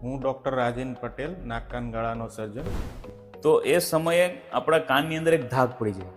હું ડૉક્ટર રાજેન પટેલ, નાક કાન ગળાનો સર્જન. તો એ સમયે આપણા કાનની અંદર એક ધાક પડી જાય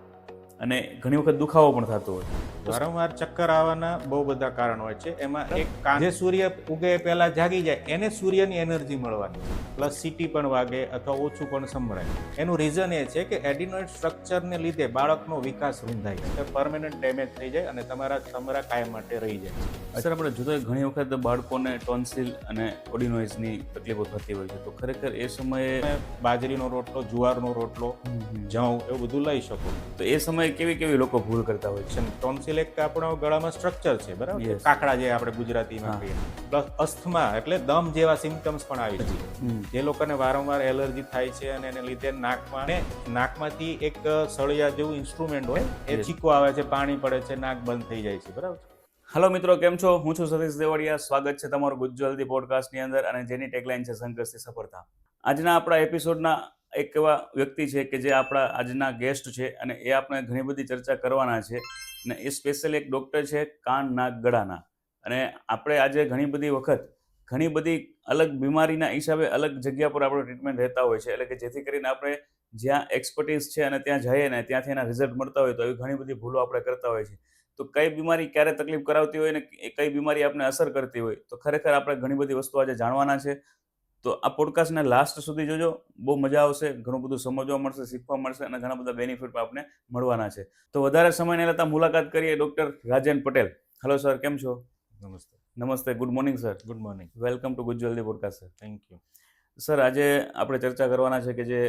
અને ઘણી વખત દુખાવો પણ થતો હોય. વારંવાર ચક્કર આવવાના બહુ બધા કારણ હોય છે. એમાં એક કાન જે સૂર્ય ઉગે પહેલા જાગી જાય એને સૂર્યની એનર્જી મળવાની છે, પ્લસ સીટી પણ વાગે અથવા ઓછું પણ સંભળાય. એનું રીઝન એ છે કે એડિનોઇડ સ્ટ્રક્ચરને લીધે બાળકનો વિકાસ રૂંધાય છે, પરમેનન્ટ ડેમેજ થઈ જાય અને તમારા કાયમ માટે રહી જાય છે. સર, આપણે જોતા ઘણી વખત બાળકોને ટોન્સિલ અને ઓડિનોઇઝની તકલીફો થતી હોય છે, તો ખરેખર એ સમયે તમે બાજરીનો રોટલો, જુવારનો રોટલો, જવ એવું બધું લઈ શકો. તો એ સમયે કેવી કેવી લોકો ભૂલ કરતા હોય છે. ટોન્સિલ એક આપણો ગળામાં સ્ટ્રક્ચર છે, બરાબર? Yes. કાકડા જે આપણે ગુજરાતીમાં કહીએ. પ્લસ અસ્થમા એટલે દમ જેવા સિમ્પટમ્સ પણ આવી છે. જે લોકોને વારંવાર એલર્જી થાય છે અને એને લીધે નાકમાંથી એક સળિયા જેવું ઇન્સ્ટ્રુમેન્ટ હોય એ ચીકો આવે છે, પાણી પડે છે, નાક બંધ થઈ જાય છે, બરાબર? હેલો મિત્રો, કેમ છો? હું છું સતીશ દેવડિયા. સ્વાગત છે તમારું ગુજ્જવલ્દી પોડકાસ્ટની અંદર, અને જેની ટેગલાઇન છે સંઘર્ષથી સફળતા. આજના આપણા એપિસોડના એક એવા વ્યક્તિ છે કે જે આપણા આજના ગેસ્ટ છે, અને એ આપણે ઘણી બધી ચર્ચા કરવાના છે. અને એ સ્પેશિયલ એક ડૉક્ટર છે કાન નાક ગળાના. અને આપણે આજે ઘણી બધી વખત ઘણી બધી અલગ બીમારીના હિસાબે અલગ જગ્યા પર આપણો ટ્રીટમેન્ટ રહેતા હોય છે, એટલે કે જેથી કરીને આપણે જ્યાં એક્સપર્ટીઝ છે અને ત્યાં જઈએ ને ત્યાંથી એના રિઝલ્ટ મળતા હોય, તો એવી ઘણી બધી ભૂલો આપણે કરતા હોય છે. તો કઈ બીમારી ક્યારે તકલીફ કરાવતી હોય ને કઈ બીમારી આપણે અસર કરતી હોય, તો ખરેખર આપણે ઘણી બધી વસ્તુ આજે જાણવાના છે. તો આ પોડકાસ્ટને લાસ્ટ સુધી જોજો, બહુ મજા આવશે, ઘણું બધું સમજવા મળશે, શીખવા મળશે અને ઘણા બધા બેનિફિટ આપણે મળવાના છે. તો વધારે સમય નહીં લેતા મુલાકાત કરીએ doctor Rajen Patel. Hello sir, કેમ છો? નમસ્તે. નમસ્તે, good morning sir. Good morning. Welcome to ગુજ્જવલ્દી podcast sir. Thank you. Sir, આજે આપણે ચર્ચા કરવાના છે કે જે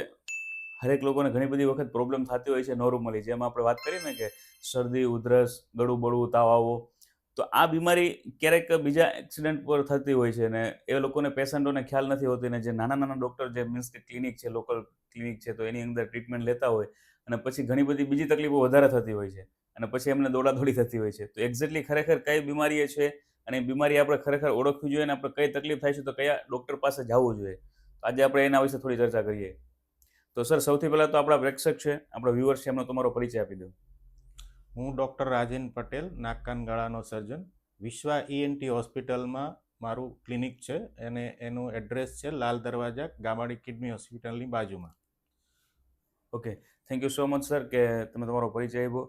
હરેક લોકોને ઘણી બધી વખત પ્રોબ્લેમ થતી હોય છે નોર્મલી, જેમ આપણે વાત કરીએ ને કે શરદી, ઉધરસ, ગળું બળવું, તાવ આવવો. તો આ બીમારી ક્યારેક બીજા એક્સિડન્ટ પર થતી હોય છે ને એ લોકોને પેશન્ટોને ખ્યાલ નથી હોતી, ને જે નાના નાના ડૉક્ટર જે મીન્સ કે ક્લિનિક છે, લોકલ ક્લિનિક છે, તો એની અંદર ટ્રીટમેન્ટ લેતા હોય અને પછી ઘણી બધી બીજી તકલીફો વધારે થતી હોય છે અને પછી એમને દોડાદોડી થતી હોય છે. તો એક્ઝેક્ટલી ખરેખર કઈ બીમારી એ છે અને એ બીમારી આપણે ખરેખર ઓળખવી જોઈએ અને આપણે કઈ તકલીફ થાય છે તો કયા ડૉક્ટર પાસે જવું જોઈએ, આજે આપણે એના વિશે થોડી ચર્ચા કરીએ. તો સર, સૌથી પહેલાં તો આપણા પ્રેક્ષક છે, આપણા વ્યુઅર્સ છે, એમનો તમારો પરિચય આપી દો. હું ડૉક્ટર રાજેન પટેલ, નાક કાન ગળાનો સર્જન. વિશ્વા ઈએનટી હોસ્પિટલમાં મારું ક્લિનિક છે અને એનું એડ્રેસ છે લાલ દરવાજા, ગામાડી કિડની હોસ્પિટલની બાજુમાં. Okay, thank you so much sir કે તમે તમારો પરિચય આપ્યો.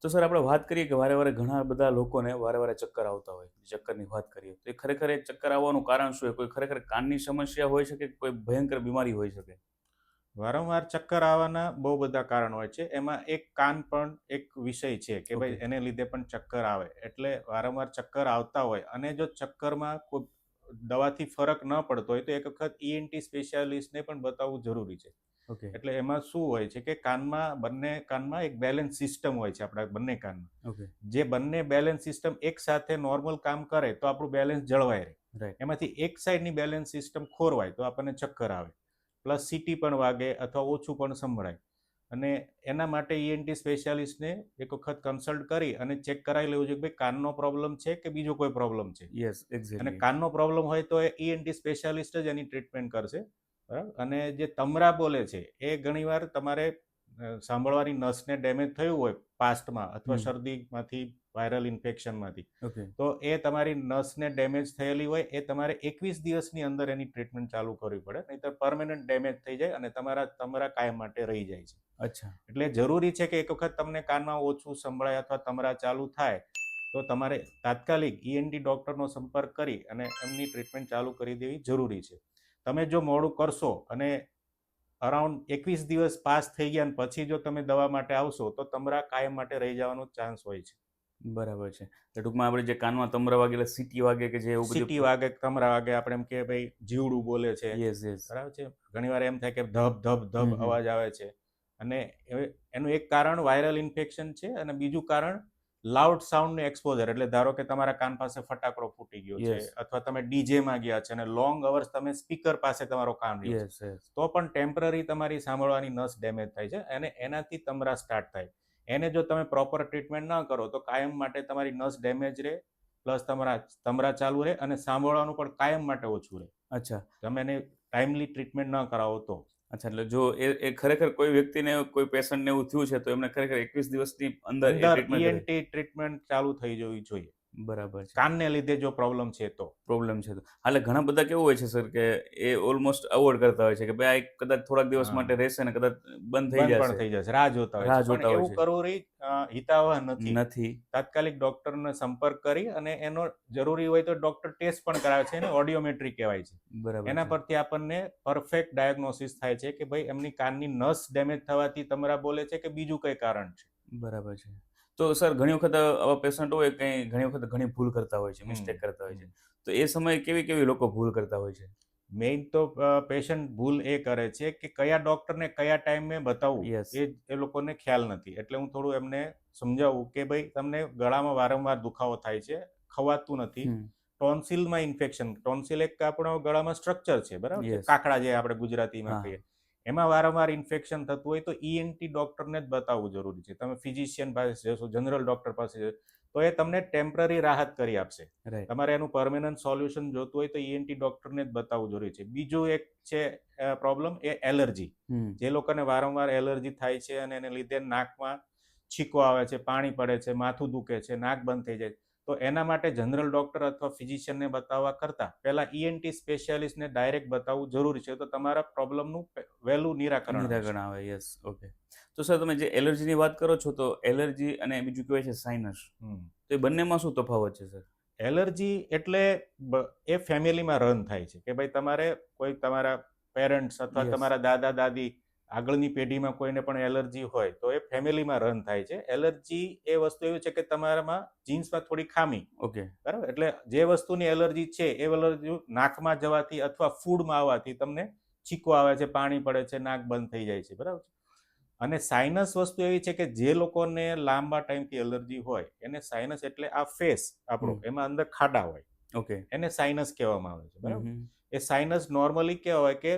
તો સર, આપણે વાત કરીએ કે વારે વારે ઘણા બધા લોકોને વારે વારે ચક્કર આવતા હોય, ચક્કરની વાત કરીએ તો એ ખરેખર એ ચક્કર આવવાનું કારણ શું હોય? કોઈ ખરેખર કાનની સમસ્યા હોઈ શકે, કોઈ ભયંકર બીમારી હોઈ શકે? વારંવાર ચક્કર આવવાના બહુ બધા કારણ હોય છે. એમાં એક કાન પણ એક વિષય છે કે ભાઈ એને લીધે પણ ચક્કર આવે. એટલે વારંવાર ચક્કર આવતા હોય અને જો ચક્કરમાં કોઈ દવાથી ફરક ન પડતો હોય તો એક વખત ઈએનટી સ્પેશિયાલિસ્ટને પણ બતાવવું જરૂરી છે. ઓકે. એટલે એમાં શું હોય છે કે બંને કાનમાં એક બેલેન્સ સિસ્ટમ હોય છે, આપણા બંને કાનમાં. ઓકે. જે બંને બેલેન્સ સિસ્ટમ એક સાથે નોર્મલ કામ કરે તો આપણું બેલેન્સ જળવાય રહે. રાઈટ. એમાંથી એક સાઈડની બેલેન્સ સિસ્ટમ ખોરવાય તો આપણને ચક્કર આવે, પ્લસ સીટી પણ વાગે અથવા ઓછું પણ સંભળાય. અને એના માટે ઈએનટી સ્પેશિયાલિસ્ટને એક વખત કન્સલ્ટ કરી અને ચેક કરાવી લેવું જોઈએ કે ભાઈ કાનનો પ્રોબ્લેમ છે કે બીજો કોઈ પ્રોબ્લેમ છે. યસ, અને એક્ઝેક્ટલી. કાનનો પ્રોબ્લેમ હોય તો ઈએનટી સ્પેશિયાલિસ્ટ જ એની ટ્રીટમેન્ટ કરશે, બરાબર? અને જે તમરા બોલે છે એ ઘણીવાર તમારે સાંભળવાની નસને ડેમેજ થયું હોય પાસ્ટમાં અથવા શરદીમાંથી, વાયરલ ઇન્ફેક્શનમાંથી, ઓકે. તો એ તમારી નસને ડેમેજ થયેલી હોય એ તમારે 21 દિવસની અંદર એની ટ્રીટમેન્ટ ચાલુ કરવી પડે, નહીંતર પરમેનન્ટ ડેમેજ થઈ જાય અને તમારા કાયમ માટે રહી જાય છે. અચ્છા. એટલે જરૂરી છે કે એક વખત તમને કાનમાં ઓછું સંભળાય અથવા તમરા ચાલુ થાય તો તમારે તાત્કાલિક ઈએનટી ડૉક્ટરનો સંપર્ક કરી અને એમની ટ્રીટમેન્ટ ચાલુ કરી દેવી જરૂરી છે. તમે જો મોડું કરશો અને અરાઉન્ડ 21 દિવસ પાસ થઈ ગયા અને પછી જો તમે દવા માટે આવશો તો તમરા કાયમ માટે રહી જવાનો ચાન્સ હોય છે. બરાબર છે. એટલે ટૂંકમાં આપણે જે કાનમાં તમરા વાગે એટલે સીટી વાગે કે જે એવું બધું. સીટી વાગે, તમરા વાગે, આપણે એમ કે ભાઈ જીવડું બોલે છે, યસ, યસ. બરાબર છે. ઘણીવાર એમ થાય કે ધબ ધબ ધબ અવાજ આવે છે. અને એનું એક કારણ વાયરલ ઇન્ફેક્શન છે અને બીજું કારણ લાઉડ સાઉન્ડનું એક્સપોઝર. એટલે ધારો કે તમારા કાન પાસે ફટાકડો ફૂટી ગયો છે Yes. અથવા તમે ડીજેમાં ગયા છે અને લોંગ અવર્સ તમે સ્પીકર પાસે તમારો કાન રહ્યો છે, યસ, યસ. તો પણ ટેમ્પરરી તમારી સાંભળવાની નસ ડેમેજ થાય છે અને એનાથી તમરા સ્ટાર્ટ થાય. એને જો તમે પ્રોપર ટ્રીટમેન્ટ ન કરો તો કાયમ માટે તમારી નસ ડેમેજ રહે, પ્લસ તમરા ચાલુ રહે અને સાંભળવાનું પણ કાયમ માટે ઓછું રહે. અચ્છા. તમે એને ટાઈમલી ટ્રીટમેન્ટ ન કરાવો તો. અચ્છા, એટલે જો એ ખરેખર કોઈ વ્યક્તિને, કોઈ પેશન્ટને એવું થયું છે તો એમને ખરેખર 21 દિવસની અંદર એ ટ્રીટમેન્ટ કરે. ઈએનટી ટ્રીટમેન્ટ ચાલુ થઈ જવી જોઈએ. બરાબર છે. કાનને લીધે જો પ્રોબ્લેમ છે તો. પ્રોબ્લેમ છે તો એટલે ઘણા બધા કેવું હોય છે સર કે એ ઓલમોસ્ટ અવોઇડ કરતા હોય છે કે ભાઈ આ કદાચ થોડાક દિવસ હા, માટે રહેશે ને કદાચ બંધ થઈ બંધ પણ જશે, થઈ જશે, રાહ જોતા હોય રાહ છે, પણ જોતા હોય એવું છે. કરવું હિતાવહ નથી. નથી. તાત્કાલિક ડોક્ટરનો સંપર્ક કરી અને એનો જરૂરી હોય તો ડોક્ટર ટેસ્ટ પણ કરાવે છે, એને ઓડિયોમેટ્રી કહેવાય છે. બરાબર એના છે. પરથી આપણને પરફેક્ટ ડાયગ્નોસિસ થાય છે કે ભાઈ એમની કાનની નસ ડેમેજ થવાથી તમરા બોલે છે કે બીજું કઈ કારણ છે. બરાબર છે. તો સર ઘણી વખત આવા પેશન્ટ હોય કંઈ ઘણી વખત ઘણી ભૂલ કરતા હોય છે, મિસ્ટેક કરતા હોય છે. તો એ સમયે કેવી કેવી લોકો ભૂલ કરતા હોય છે? મેઇન તો પેશન્ટ ભૂલ એ કરે છે કે કયા ડોક્ટરને કયા ટાઈમે બતાવવું યસ. એ લોકોને ખ્યાલ નથી. એટલે હું થોડું એમને સમજાવું કે ભાઈ તમને ગળામાં વારંવાર દુખાવો થાય છે, ખવાતું નથી, હમ. ટોન્સિલમાં ઇન્ફેક્શન, ટોન્સિલ એક આપણો ગળામાં સ્ટ્રક્ચર છે, બરાબર છે, યસ. કાકડા જે આપણે ગુજરાતીમાં હા. કહીએ, એમાં વારંવાર ઇન્ફેક્શન થતું હોય તો ઈએનટી ડોક્ટરને જ બતાવવું જરૂરી છે. તમે ફિઝિશિયન પાસે જશો, જનરલ ડોક્ટર પાસે જશો તો એ તમને ટેમ્પરરી રાહત કરી આપશે. રાઈટ. તમારે એનું પરમેનન્ટ સોલ્યુશન જોતું હોય તો ઈએનટી ડોક્ટરને જ બતાવવું જરૂરી છે. બીજું એક છે પ્રોબ્લેમ એ એલર્જી. હમ. જે લોકોને વારંવાર એલર્જી થાય છે અને એને લીધે નાકમાં છીકો આવે છે, પાણી પડે છે, માથું દુખે છે, નાક બંધ થઈ જાય, તો એના માટે જનરલ ડોક્ટર અથવા ફિઝિશિયનને બતાવવા કરતા પહેલા ઈએનટી સ્પેશિયાલિસ્ટને ડાયરેક્ટ બતાવવું જરૂરી છે, તો તમારા પ્રોબ્લેમનું વહેલું નિરાકરણ આવશે. આવે. યસ. ઓકે. તો સર તમે જે એલર્જીની વાત કરો છો તો એલર્જી અને બીજું કહેવાય છે સાઇનસ. તો એ બંનેમાં શું તફાવત છે સર? એલર્જી એટલે એ ફેમિલીમાં રન થાય છે કે ભાઈ તમારે કોઈ તમારા પેરેન્ટ્સ અથવા Yes. તમારા દાદા દાદી આગળની પેઢીમાં કોઈને પણ એલર્જી હોય તો એ ફેમિલીમાં રન થાય છે. એલર્જી એ વસ્તુ એવી છે કે તમારામાં જીન્સમાં થોડી ખામી, ઓકે. બરાબર, એટલે જે વસ્તુની એલર્જી છે એ એલર્જી નાકમાં જવાથી અથવા ફૂડમાં આવવાથી તમને છીકો આવે છે, પાણી પડે છે, નાક બંધ થઈ જાય છે, બરાબર. અને સાઇનસ વસ્તુ એવી છે કે જે લોકોને લાંબા ટાઈમથી એલર્જી હોય એને સાઇનસ એટલે આ ફેસ આપણો એમાં અંદર ખાડા હોય, ઓકે. એને સાઇનસ કહેવામાં આવે છે, બરાબર. હમ. એ સાઇનસ નોર્મલી કેવા હોય કે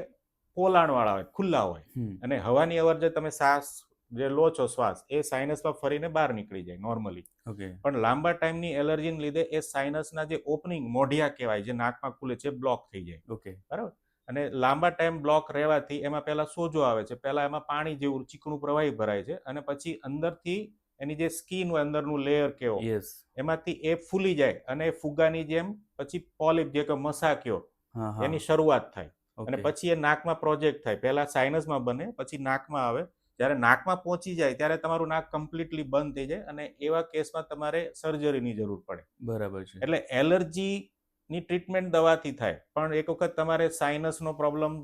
પોલાણવાળા હોય, ખુલ્લા હોય, હમ. અને હવાની અવર જે તમે શ્વાસ જે લો છો શ્વાસ એ સાઇનસમાં ફરીને બહાર નીકળી જાય નોર્મલી. ઓકે. પણ લાંબા ટાઈમની એલર્જીને લીધે એ સાઇનસના જે ઓપનિંગ મોઢિયા કહેવાય જે નાકમાં ખુલે છે બ્લોક થઈ જાય, ઓકે. બરાબર. અને લાંબા ટાઈમ બ્લોક રહેવાથી એમાં પહેલા સોજો આવે છે, પહેલા એમાં પાણી જેવું ચીકણું પ્રવાહી ભરાય છે અને પછી અંદરથી એની જે સ્કિન હોય અંદરનું લેયર કેવો યસ. એમાંથી એ ફૂલી જાય અને ફુગ્ગાની જેમ પછી પોલિપ જે કે મસા કયો હા હા. એની શરૂઆત થાય અને ઓકે. પછી એ નાકમાં પ્રોજેક્ટ થાય. પહેલા સાઇનસમાં બને, પછી નાકમાં આવે. જ્યારે નાકમાં પહોંચી જાય ત્યારે તમારું નાક કમ્પ્લીટલી બંધ થઈ જાય અને એવા કેસમાં તમારે સર્જરીની જરૂર પડે. બરાબર છે. એટલે એલર્જીની ટ્રીટમેન્ટ દવાથી થાય, પણ એક વખત તમારે સાઇનસનો પ્રોબ્લેમ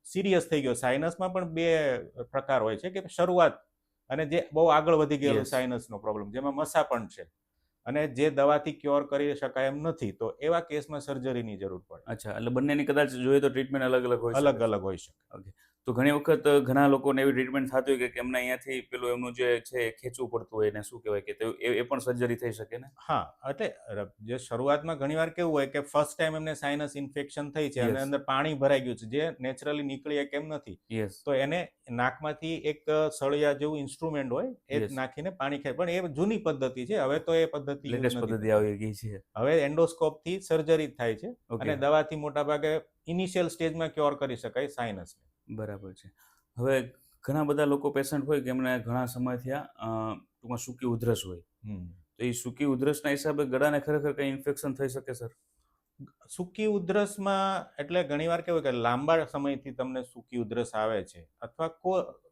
સિરિયસ થઈ ગયો. સાઇનસમાં પણ બે પ્રકાર હોય છે કે શરૂઆત અને જે બહુ આગળ વધી ગયેલું Yes. સાઇનસનો પ્રોબ્લેમ જેમાં મસા પણ છે અને જે દવાથી ક્યોર કરી શકાય એમ નથી, તો એવા કેસમાં સર્જરીની જરૂર પડે. અચ્છા, એટલે બંનેની કદાચ જોઈએ તો ટ્રીટમેન્ટ અલગ અલગ હોય શકે. અલગ અલગ હોઈ શકે. ઓકે. તો ઘણી વખત ઘણા લોકોને એવી ટ્રીટમેન્ટ થતી હોય કે એમને અહીંયાથી પેલું એમનું જે છે એ ખેંચવું પડતું હોય ને શું કહેવાય કે એ પણ સર્જરી થઈ શકે ને? હા, એટલે જે શરૂઆતમાં ઘણીવાર કેવું હોય કે ફર્સ્ટ ટાઈમ એમને સાઇનસ ઇન્ફેક્શન થઈ છે અને Yes. અંદર પાણી ભરાઈ ગયું છે જે નેચરલી નીકળી શકે એમ નથી, યસ. તો એને નાકમાંથી એક સળિયા જેવું ઇન્સ્ટ્રુમેન્ટ હોય એ Yes. નાખીને પાણી ખાય, પણ એ જૂની પદ્ધતિ છે, હવે તો એ પદ્ધતિ યુઝ લેટેસ્ટ નથી પદ્ધતિ થતી. આવી ગઈ છે. હવે એન્ડોસ્કોપથી સર્જરી થાય છે ઓકે. અને દવાથી મોટાભાગે ઇનિશિયલ સ્ટેજમાં ક્યોર કરી શકાય સાઇનસને. બરાબર છે. હવે ઘણા બધા લોકો પેશન્ટ હોય કે એમને ઘણા સમયથી ટૂંકમાં સૂકી ઉધરસ હોય. તો એ સૂકી ઉધરસના હિસાબે ગળાને ખરેખર કંઈ ઇન્ફેક્શન થઈ શકે સર? સૂકી ઉધરસમાં એટલે ઘણીવાર કેવું કે લાંબા સમયથી તમને સૂકી ઉધરસ આવે છે અથવા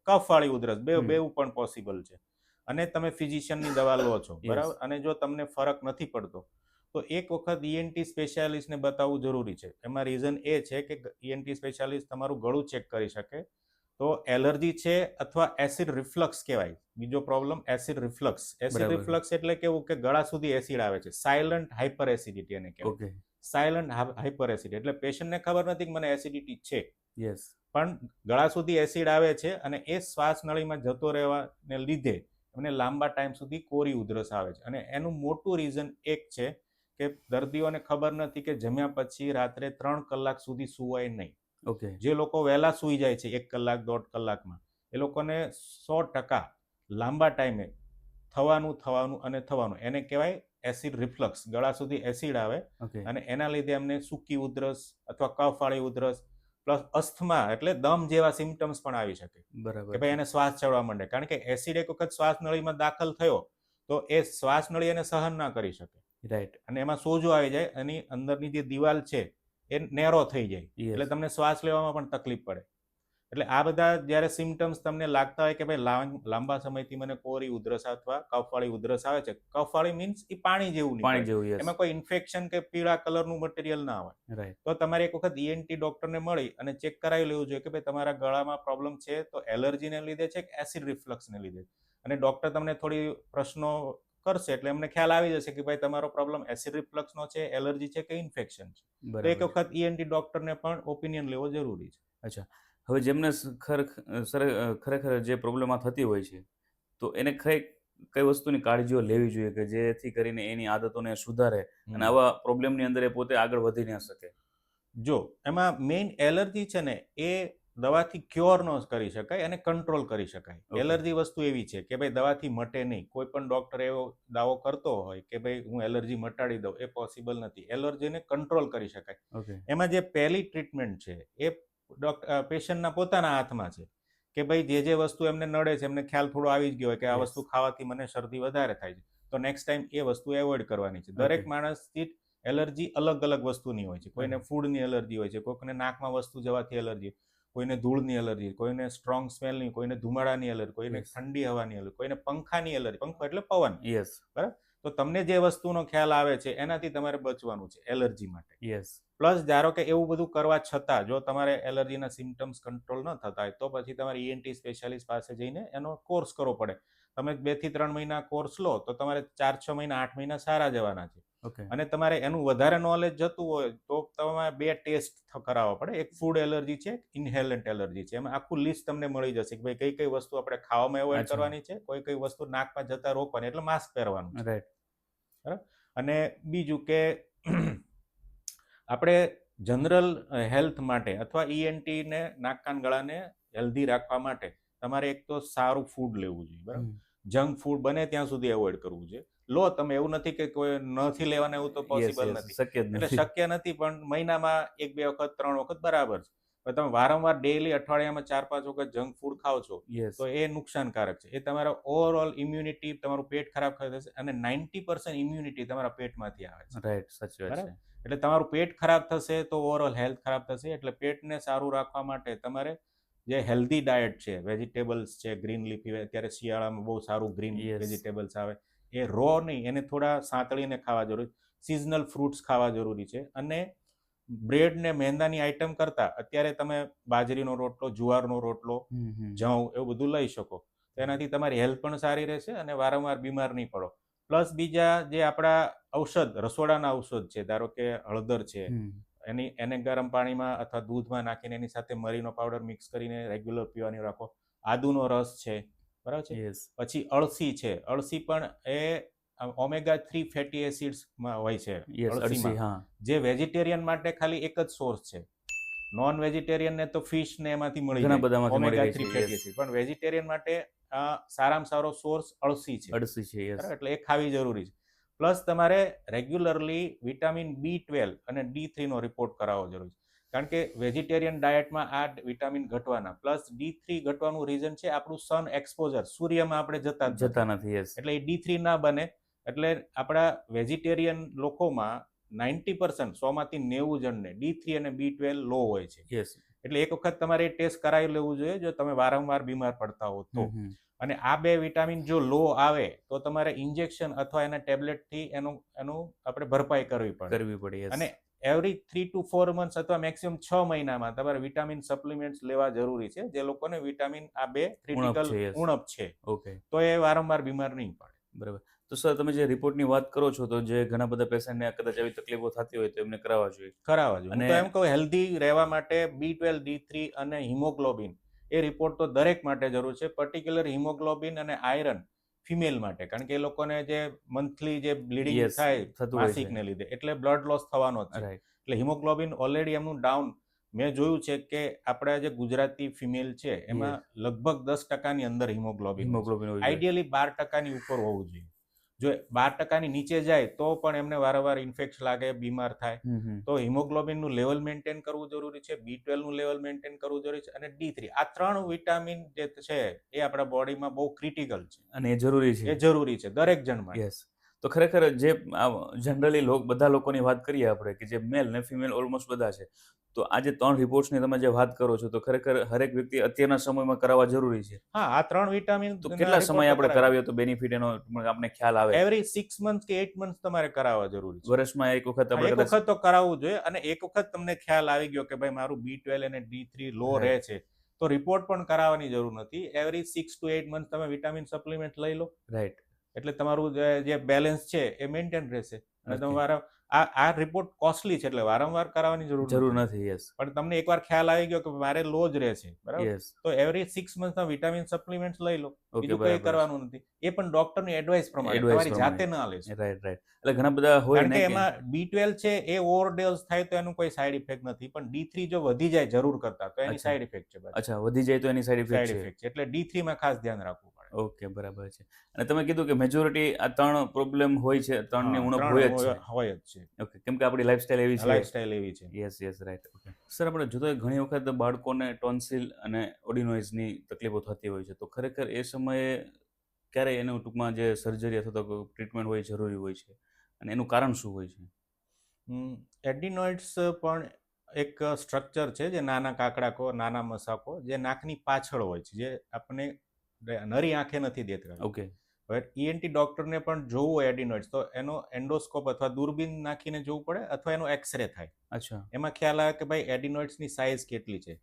કફવાળી ઉધરસ, બેવું પણ પોસિબલ છે, અને તમે ફિઝિશિયનની દવા લો છો, Yes. બરાબર, અને જો તમને ફરક નથી પડતો તો એક વખત ઈએનટી સ્પેશિયાલિસ્ટને બતાવવું જરૂરી છે. એમાં રીઝન એ છે કે ઈએનટી સ્પેશિયાલિસ્ટ તમારું ગળું ચેક કરી શકે તો એલર્જી છે અથવા એસિડ રિફ્લક્સ કહેવાય. બીજો પ્રોબ્લેમ એસિડ રિફ્લક્સ. એસિડ બરાબર. રિફ્લક્સ એટલે કેવું કે ગળા સુધી એસિડ આવે છે, સાયલન્ટ હાઇપર એસિડિટી એને કહેવાય. ઓકે. સાયલન્ટ હાઇપર એસિડ એટલે પેશન્ટને ખબર નથી કે મને એસિડિટી છે, યસ. પણ ગળા સુધી એસિડ આવે છે અને એ શ્વાસ નળીમાં જતો રહેવાને લીધે એમને લાંબા ટાઈમ સુધી કોરી ઉધરસ આવે છે. અને એનું મોટું રીઝન એક છે કે દર્દીઓને ખબર નથી કે જમ્યા પછી રાત્રે 3 કલાક સુધી સુવાય નહીં. ઓકે. જે લોકો વહેલા સૂઈ જાય છે 1 કલાક 1.5 કલાકમાં, એ લોકોને 100% લાંબા ટાઈમે થવાનું એને કહેવાય એસિડ રિફ્લક્સ. ગળા સુધી એસિડ આવે ઓકે. અને એના લીધે એમને સૂકી ઉધરસ અથવા કફવાળી ઉધરસ પ્લસ અસ્થમા એટલે દમ જેવા સિમ્ટમ્સ પણ આવી શકે બરાબર કે ભાઈ છે. એને શ્વાસ ચડવા માંડે, કારણ કે એસિડ એક વખત શ્વાસ નળીમાં દાખલ થયો તો એ શ્વાસ નળી એને સહન ના કરી શકે રાઈટ. અને એમાં સોજો આવી જાય, એની અંદરની જે દિવાલ છે એ નેરો થઈ જાય, એટલે તમને શ્વાસ લેવામાં પણ તકલીફ પડે. એટલે આ બધા જ્યારે સિમ્ટમ્સ તમને લાગતા હોય કે ભાઈ લાંબા સમયથી મને કોરી ઉધરસ અથવા કફવાળી ઉધરસ આવે છે, કફવાળી મીન્સ એ પાણી જેવું પાણી નહીં, જેવું, યસ. એમાં કોઈ ઇન્ફેક્શન કે પીળા કલરનું મટીરિયલ ના હોય, રાઈટ. તો તમારે એક વખત ઈએનટી ડોક્ટરને મળી અને ચેક કરાવી લેવું જોઈએ કે ભાઈ તમારા ગળામાં પ્રોબ્લેમ છે તો એલર્જીને લીધે છે કે એસિડ રિફ્લક્સને લીધે. અને ડોક્ટર તમને થોડી પ્રશ્નો કરશે એટલે એમને ખ્યાલ આવી જશે કે ભાઈ તમારો પ્રોબ્લેમ એસિડ રિફ્લક્સનો છે, એલર્જી છે કે ઇન્ફેક્શન છે. તો એક બરાબર. વખત ઈએનટી ડોક્ટરને પણ ઓપિનિયન લેવો જરૂરી છે. અચ્છા, હવે જેમને ખરેખર જે પ્રોબ્લેમ આ થતી હોય છે, તો એને કઈ વસ્તુની કાળજીઓ લેવી જોઈએ કે જેથી કરીને એની આદતોને સુધારે અને આવા પ્રોબ્લેમની અંદર એ પોતે આગળ વધી ન શકે? જો એમાં મેઇન એલર્જી છે ને એ દવાથી ક્યોર ન કરી શકાય, એને કંટ્રોલ કરી શકાય. Okay. એલર્જી વસ્તુ એવી છે કે ભાઈ દવાથી મટે નહીં. કોઈ પણ ડોક્ટર એવો દાવો કરતો હોય કે ભાઈ હું એલર્જી મટાડી દઉં, એ પોસિબલ નથી. એલર્જીને કંટ્રોલ કરી શકાય. ઓકે. એમાં જે પહેલી ટ્રીટમેન્ટ છે એ પેશન્ટના પોતાના હાથમાં છે કે ભાઈ જે વસ્તુ એમને નડે છે, એમને ખ્યાલ થોડો આવી જ ગયો હોય કે આ Yes. વસ્તુ ખાવાથી મને શરદી વધારે થાય છે, તો નેક્સ્ટ ટાઈમ એ વસ્તુ એવોઇડ કરવાની છે. દરેક Okay. માણસથી એલર્જી અલગ અલગ વસ્તુની હોય છે. કોઈને ફૂડની એલર્જી હોય છે, કોઈને નાકમાં વસ્તુ જવાથી એલર્જી, કોઈને ધૂળની એલર્જી, કોઈને સ્ટ્રોંગ સ્મેલની, કોઈને ધુમાડાની એલર્જી, કોઈને Yes. ઠંડી હવાની એલર્જી, કોઈને પંખાની એલર્જી. પંખો એટલે પવન. યસ. તો તમને જે વસ્તુનો ખ્યાલ આવે છે એનાથી તમારે બચવાનું છે એલર્જી માટે. યસ. પ્લસ ધારો કે એવું બધું કરવા છતાં જો તમારે એલર્જીના સિમ્ટમ્સ કંટ્રોલ ન થતા હોય તો પછી તમારે ઈએનટી સ્પેશિયાલિસ્ટ પાસે જઈને એનો કોર્સ કરવો પડે. તમે 2 થી 3 મહિના કોર્સ લો તો તમારે 4-6 મહિના 8 મહિના સારા જવાના છે. ઓકે. અને તમારે એનું વધારે નોલેજ જતું હોય તો તમારે 2 ટેસ્ટ કરાવવા પડે. એક ફૂડ એલર્જી છે, ઇન્હેલન્ટ એલર્જી છે. એમાં આખું લિસ્ટ તમને મળી જશે કે ભાઈ કઈ કઈ વસ્તુ આપણે ખાવામાં એવોઇડ અચ્છા. કરવાની છે, કઈ વસ્તુ નાકમાં જતા રોકવાની, એટલે માસ્ક પહેરવાનું છે. રાઈટ. અને બીજું કે આપણે જનરલ હેલ્થ માટે અથવા ઈએનટી ને નાક કાન ગળાને હેલ્ધી રાખવા માટે તમારે એક તો સારું ફૂડ લેવું જોઈએ, બરાબર. જંક ફૂડ બને ત્યાં સુધી એવોઇડ કરવું જોઈએ. લો તમે, એવું નથી કે કોઈ નથી લેવાના, એવું તો પોસિબલ નથી, શક્ય જ એટલે નથી. શક્ય નથી, પણ મહિનામાં 1-2 વખત 3 વખત બરાબર છે. પણ તમે વારંવાર ડેઈલી અઠવાડિયામાં 4-5 વખત જંક ફૂડ ખાઓ છો યસ. તો એ નુકસાનકારક છે. એ તમારો ઓવરઓલ ઇમ્યુનિટી, તમારું પેટ ખરાબ કરી દેશે અને 90% ઇમ્યુનિટી તમારા પેટમાંથી આવે છે. રાઈટ, સાચી વાત બરાબર. છે. એટલે તમારું પેટ ખરાબ થશે તો ઓવરઓલ હેલ્થ ખરાબ થશે. એટલે પેટને સારું રાખવા માટે તમારે જે હેલ્ધી ડાયટ છે, વેજીટેબલ્સ છે, ગ્રીન લીફી, અત્યારે શિયાળામાં બહુ સારું ગ્રીન Yes. વેજીટેબલ્સ આવે, એ રો નહીં, એને થોડા સાંતળીને ખાવા જરૂરી. સિઝનલ ફ્રૂટ્સ ખાવા જરૂરી છે. અને બ્રેડ ને મેંદાની આઈટમ કરતા અત્યારે તમે બાજરીનો રોટલો, જુવારનો રોટલો, જવ એવું બધું લઈ શકો. તેનાથી તમારી હેલ્થ પણ સારી રહેશે અને વારંવાર બીમાર નહીં પડો. પ્લસ બીજા જે આપણા ઔષધ, રસોડાના ઔષધ છે, ધારો કે હળદર છે, એને ગરમ પાણીમાં અથવા દૂધમાં નાખીને એની સાથે મરીનો પાવડર મિક્સ કરીને રેગ્યુલર પીવાની રાખો. આદુનો રસ છે, બરાબર છે. યસ. પછી અળસી છે. અળસી પણ એ ઓમેગા 3 ફેટી એસિડ્સમાં હોય છે યસ. અળસી, અળસીમાં, હા. જે વેજીટેરિયન માટે ખાલી એક જ સોર્સ છે. નોન વેજીટેરિયન ને તો ફિશ ને એમાંથી મળી ઘણા જાય બધામાંથી મળી ઓમેગા જાય 3 છે, ફેટી yes. એસિડ, પણ વેજીટેરિયન માટે સારામાં સારો સોર્સ અળસી છે. અળસી છે, યસ. બરાબર, એટલે એ ખાવી જરૂરી છે. પ્લસ તમારે રેગ્યુલરલી વિટામિન B12 અને D3 નો રિપોર્ટ કરાવવો જરૂરી છે. કારણ કે વેજીટેરિયન ડાયટમાં આ વિટામિન ઘટવાના, પ્લસ D3 ઘટવાનું રીઝન છે આપણું સન એક્સપોઝર, સૂર્યમાં આપણે જતા નથી, યસ. એટલે એ D3 ના બને. એટલે આપણા વેજીટેરિયન લોકોમાં 90%, 100માંથી 90 જણને D3 અને B12 લો હોય છે. યસ. એટલે એક વખત તમારે ટેસ્ટ કરાવી લેવું જોઈએ જો તમે વારંવાર બીમાર પડતા હો તો. અને આ 2 વિટામિન જો લો આવે તો તમારે ઇન્જેક્શન અથવા એના ટેબ્લેટથી એનું આપણે ભરપાઈ કરવી પડે. યસ. અને એવરી 3 to 4 મંથ્સ અથવા મેક્સિમમ 6 મહિનામાં તમારે વિટામિન સપ્લિમેન્ટ્સ લેવા જરૂરી છે, જે લોકોને વિટામિન આ 2 ક્રિટિકલ છે, yes. ઉણપ છે, ઓકે. તો એ વારંવાર બીમાર નહીં પડે. બરાબર. તો સર, તમે જે રિપોર્ટની વાત કરો છો તો જે ઘણા બધા પેશન્ટને કદાચ આવી તકલીફો થતી હોય તો એમને કરાવવા જોઈએ. હું તો એમ કહું, હેલ્ધી રહેવા માટે B12, D3 અને હિમોગ્લોબિન, એ રિપોર્ટ તો દરેક માટે જરૂર છે. પર્ટિક્યુલર હિમોગ્લોબિન અને આયરન ફિમેલ માટે, કારણ કે એ લોકોને જે મંથલી જે બ્લીડિંગ Yes, થાય થતું હોય છે. માસિકને લીધે, એટલે બ્લડ લોસ થવાનો જ છે. રાઈટ. એટલે હિમોગ્લોબિન ઓલરેડી એમનું ડાઉન. મેં જોયું છે કે આપણા જે ગુજરાતી ફિમેલ છે એમાં લગભગ 10%ની અંદર હિમોગ્લોબિન, હિમોગ્લોબિન હોય છે. આઈડિયલી 12%ની ઉપર હોવું જોઈએ. જો 12% નીચે જાય તો પણ એમને વારંવાર ઇન્ફેક્શન લાગે, બીમાર થાય. તો હિમોગ્લોબિનનું લેવલ મેન્ટેન કરવું જરૂરી છે, B12નું લેવલ મેન્ટેન કરવું જરૂરી છે, અને D3. આ 3 વિટામિન જે છે એ આપણા બોડીમાં બહુ ક્રિટિકલ છે, અને એ જરૂરી છે. એ જરૂરી છે દરેક જણ માટે. યસ. તો ખરેખર જે જનરલી બધા લોકોની વાત કરીએ આપણે કે જે મેલ ને ફિમેલ ઓલમોસ્ટ બધા છે, તો આ જે 3 રિપોર્ટ્સની તમે જે વાત કરો છો તો ખરેખર હરેક વ્યક્તિ અત્યારના સમયમાં કરાવવા જરૂરી છે. હા, આ 3 વિટામિન તો કેટલા સમય આપણે કરાવીએ તો બેનિફિટ એનો આપણે ખ્યાલ આવે? એવરી 6 મંથ કે 8 મંથ તમારે કરાવવા જરૂરી છે. વર્ષમાં એક વખત હા, આપણે એક કદાચ વખત તો કરાવવું જોઈએ, અને એક વખત તમને ખ્યાલ આવી ગયો કે ભાઈ મારું B12 અને D3 લો રહે છે, તો રિપોર્ટ પણ કરાવવાની જરૂર નથી. એવરી 6 to 8 મંથ તમે વિટામિન સપ્લિમેન્ટ લઈ લો, રાઈટ. એટલે તમારું જે બેલેન્સ છે એ મેન્ટેન રહેશે. અને Okay. તમારા આ રિપોર્ટ કોસ્ટલી છે, એટલે વારંવાર કરાવવાની જરૂર નથી. યસ. પણ તમને એકવાર ખ્યાલ આવી ગયો કે મારે લો જ રહે છે, બરાબર, યસ. તો એવરી 6 મંથના વિટામિન સપ્લિમેન્ટ્સ લઈ લો. ઓકે, બીજું કંઈ બરાબર. કરવાનું નથી. એ પણ ડોક્ટરની એડવાઇસ પ્રમાણે, Advice તમારી પ્રમાણે. જાતે ના લેશો. રાઈટ. એટલે ઘણા બધા હોય કારણ ને કે કે એમાં B12 છે એ ઓવરડોઝ થાય તો એનું કોઈ સાઈડ ઇફેક્ટ નથી, પણ D3 જો વધી જાય જરૂર કરતા તો એની અચ્છા. સાઈડ ઇફેક્ટ છે. અચ્છા, વધી જાય તો એની સાઈડ ઇફેક્ટ સાઈડ છે. ઇફેક્ટ છે, એટલે D3 માં ખાસ ધ્યાન રાખવું પડે. ઓકે, બરાબર છે. અને તમે કીધું કે મેજોરિટી આ 3 પ્રોબ્લેમ હોય છે, 3ની હા, ઉણપ 3 હોય જ છે. હોય જ છે. ઓકે, કેમ કે આપણી લાઈફસ્ટાઈલ એવી છે. લાઈફસ્ટાઈલ એવી છે. Yes, right. ઓકે. સર, આપણે જોતા હોય ઘણી વખત બાળકોને ટોન્સિલ અને ઓડિનોઇઝની તકલીફો થતી હોય છે, તો ખરેખર એ સમયે ક્યારે એનું ટૂંકમાં જે સર્જરી અથવા તો ટ્રીટમેન્ટ હોય જરૂરી હોય છે, અને એનું કારણ શું હોય છે? એડિનોઇડ્સ પણ એક સ્ટ્રક્ચર છે, જે નાના કાકડાકો, નાના મસાકો, જે નાકની પાછળ હોય છે, જે આપણને નરી આંખે નથી દેખાતા. ઓકે. હવે ENT ડોક્ટરને પણ જોવું હોય એડિનોઇડ્સ, તો એનો એન્ડોસ્કોપ અથવા દૂરબીન નાખીને જોવું પડે, અથવા એનો એક્સરે થાય. અચ્છા. એમાં ખ્યાલ આવે કે ભાઈ એડિનોઇડ્સની સાઇઝ કેટલી છે.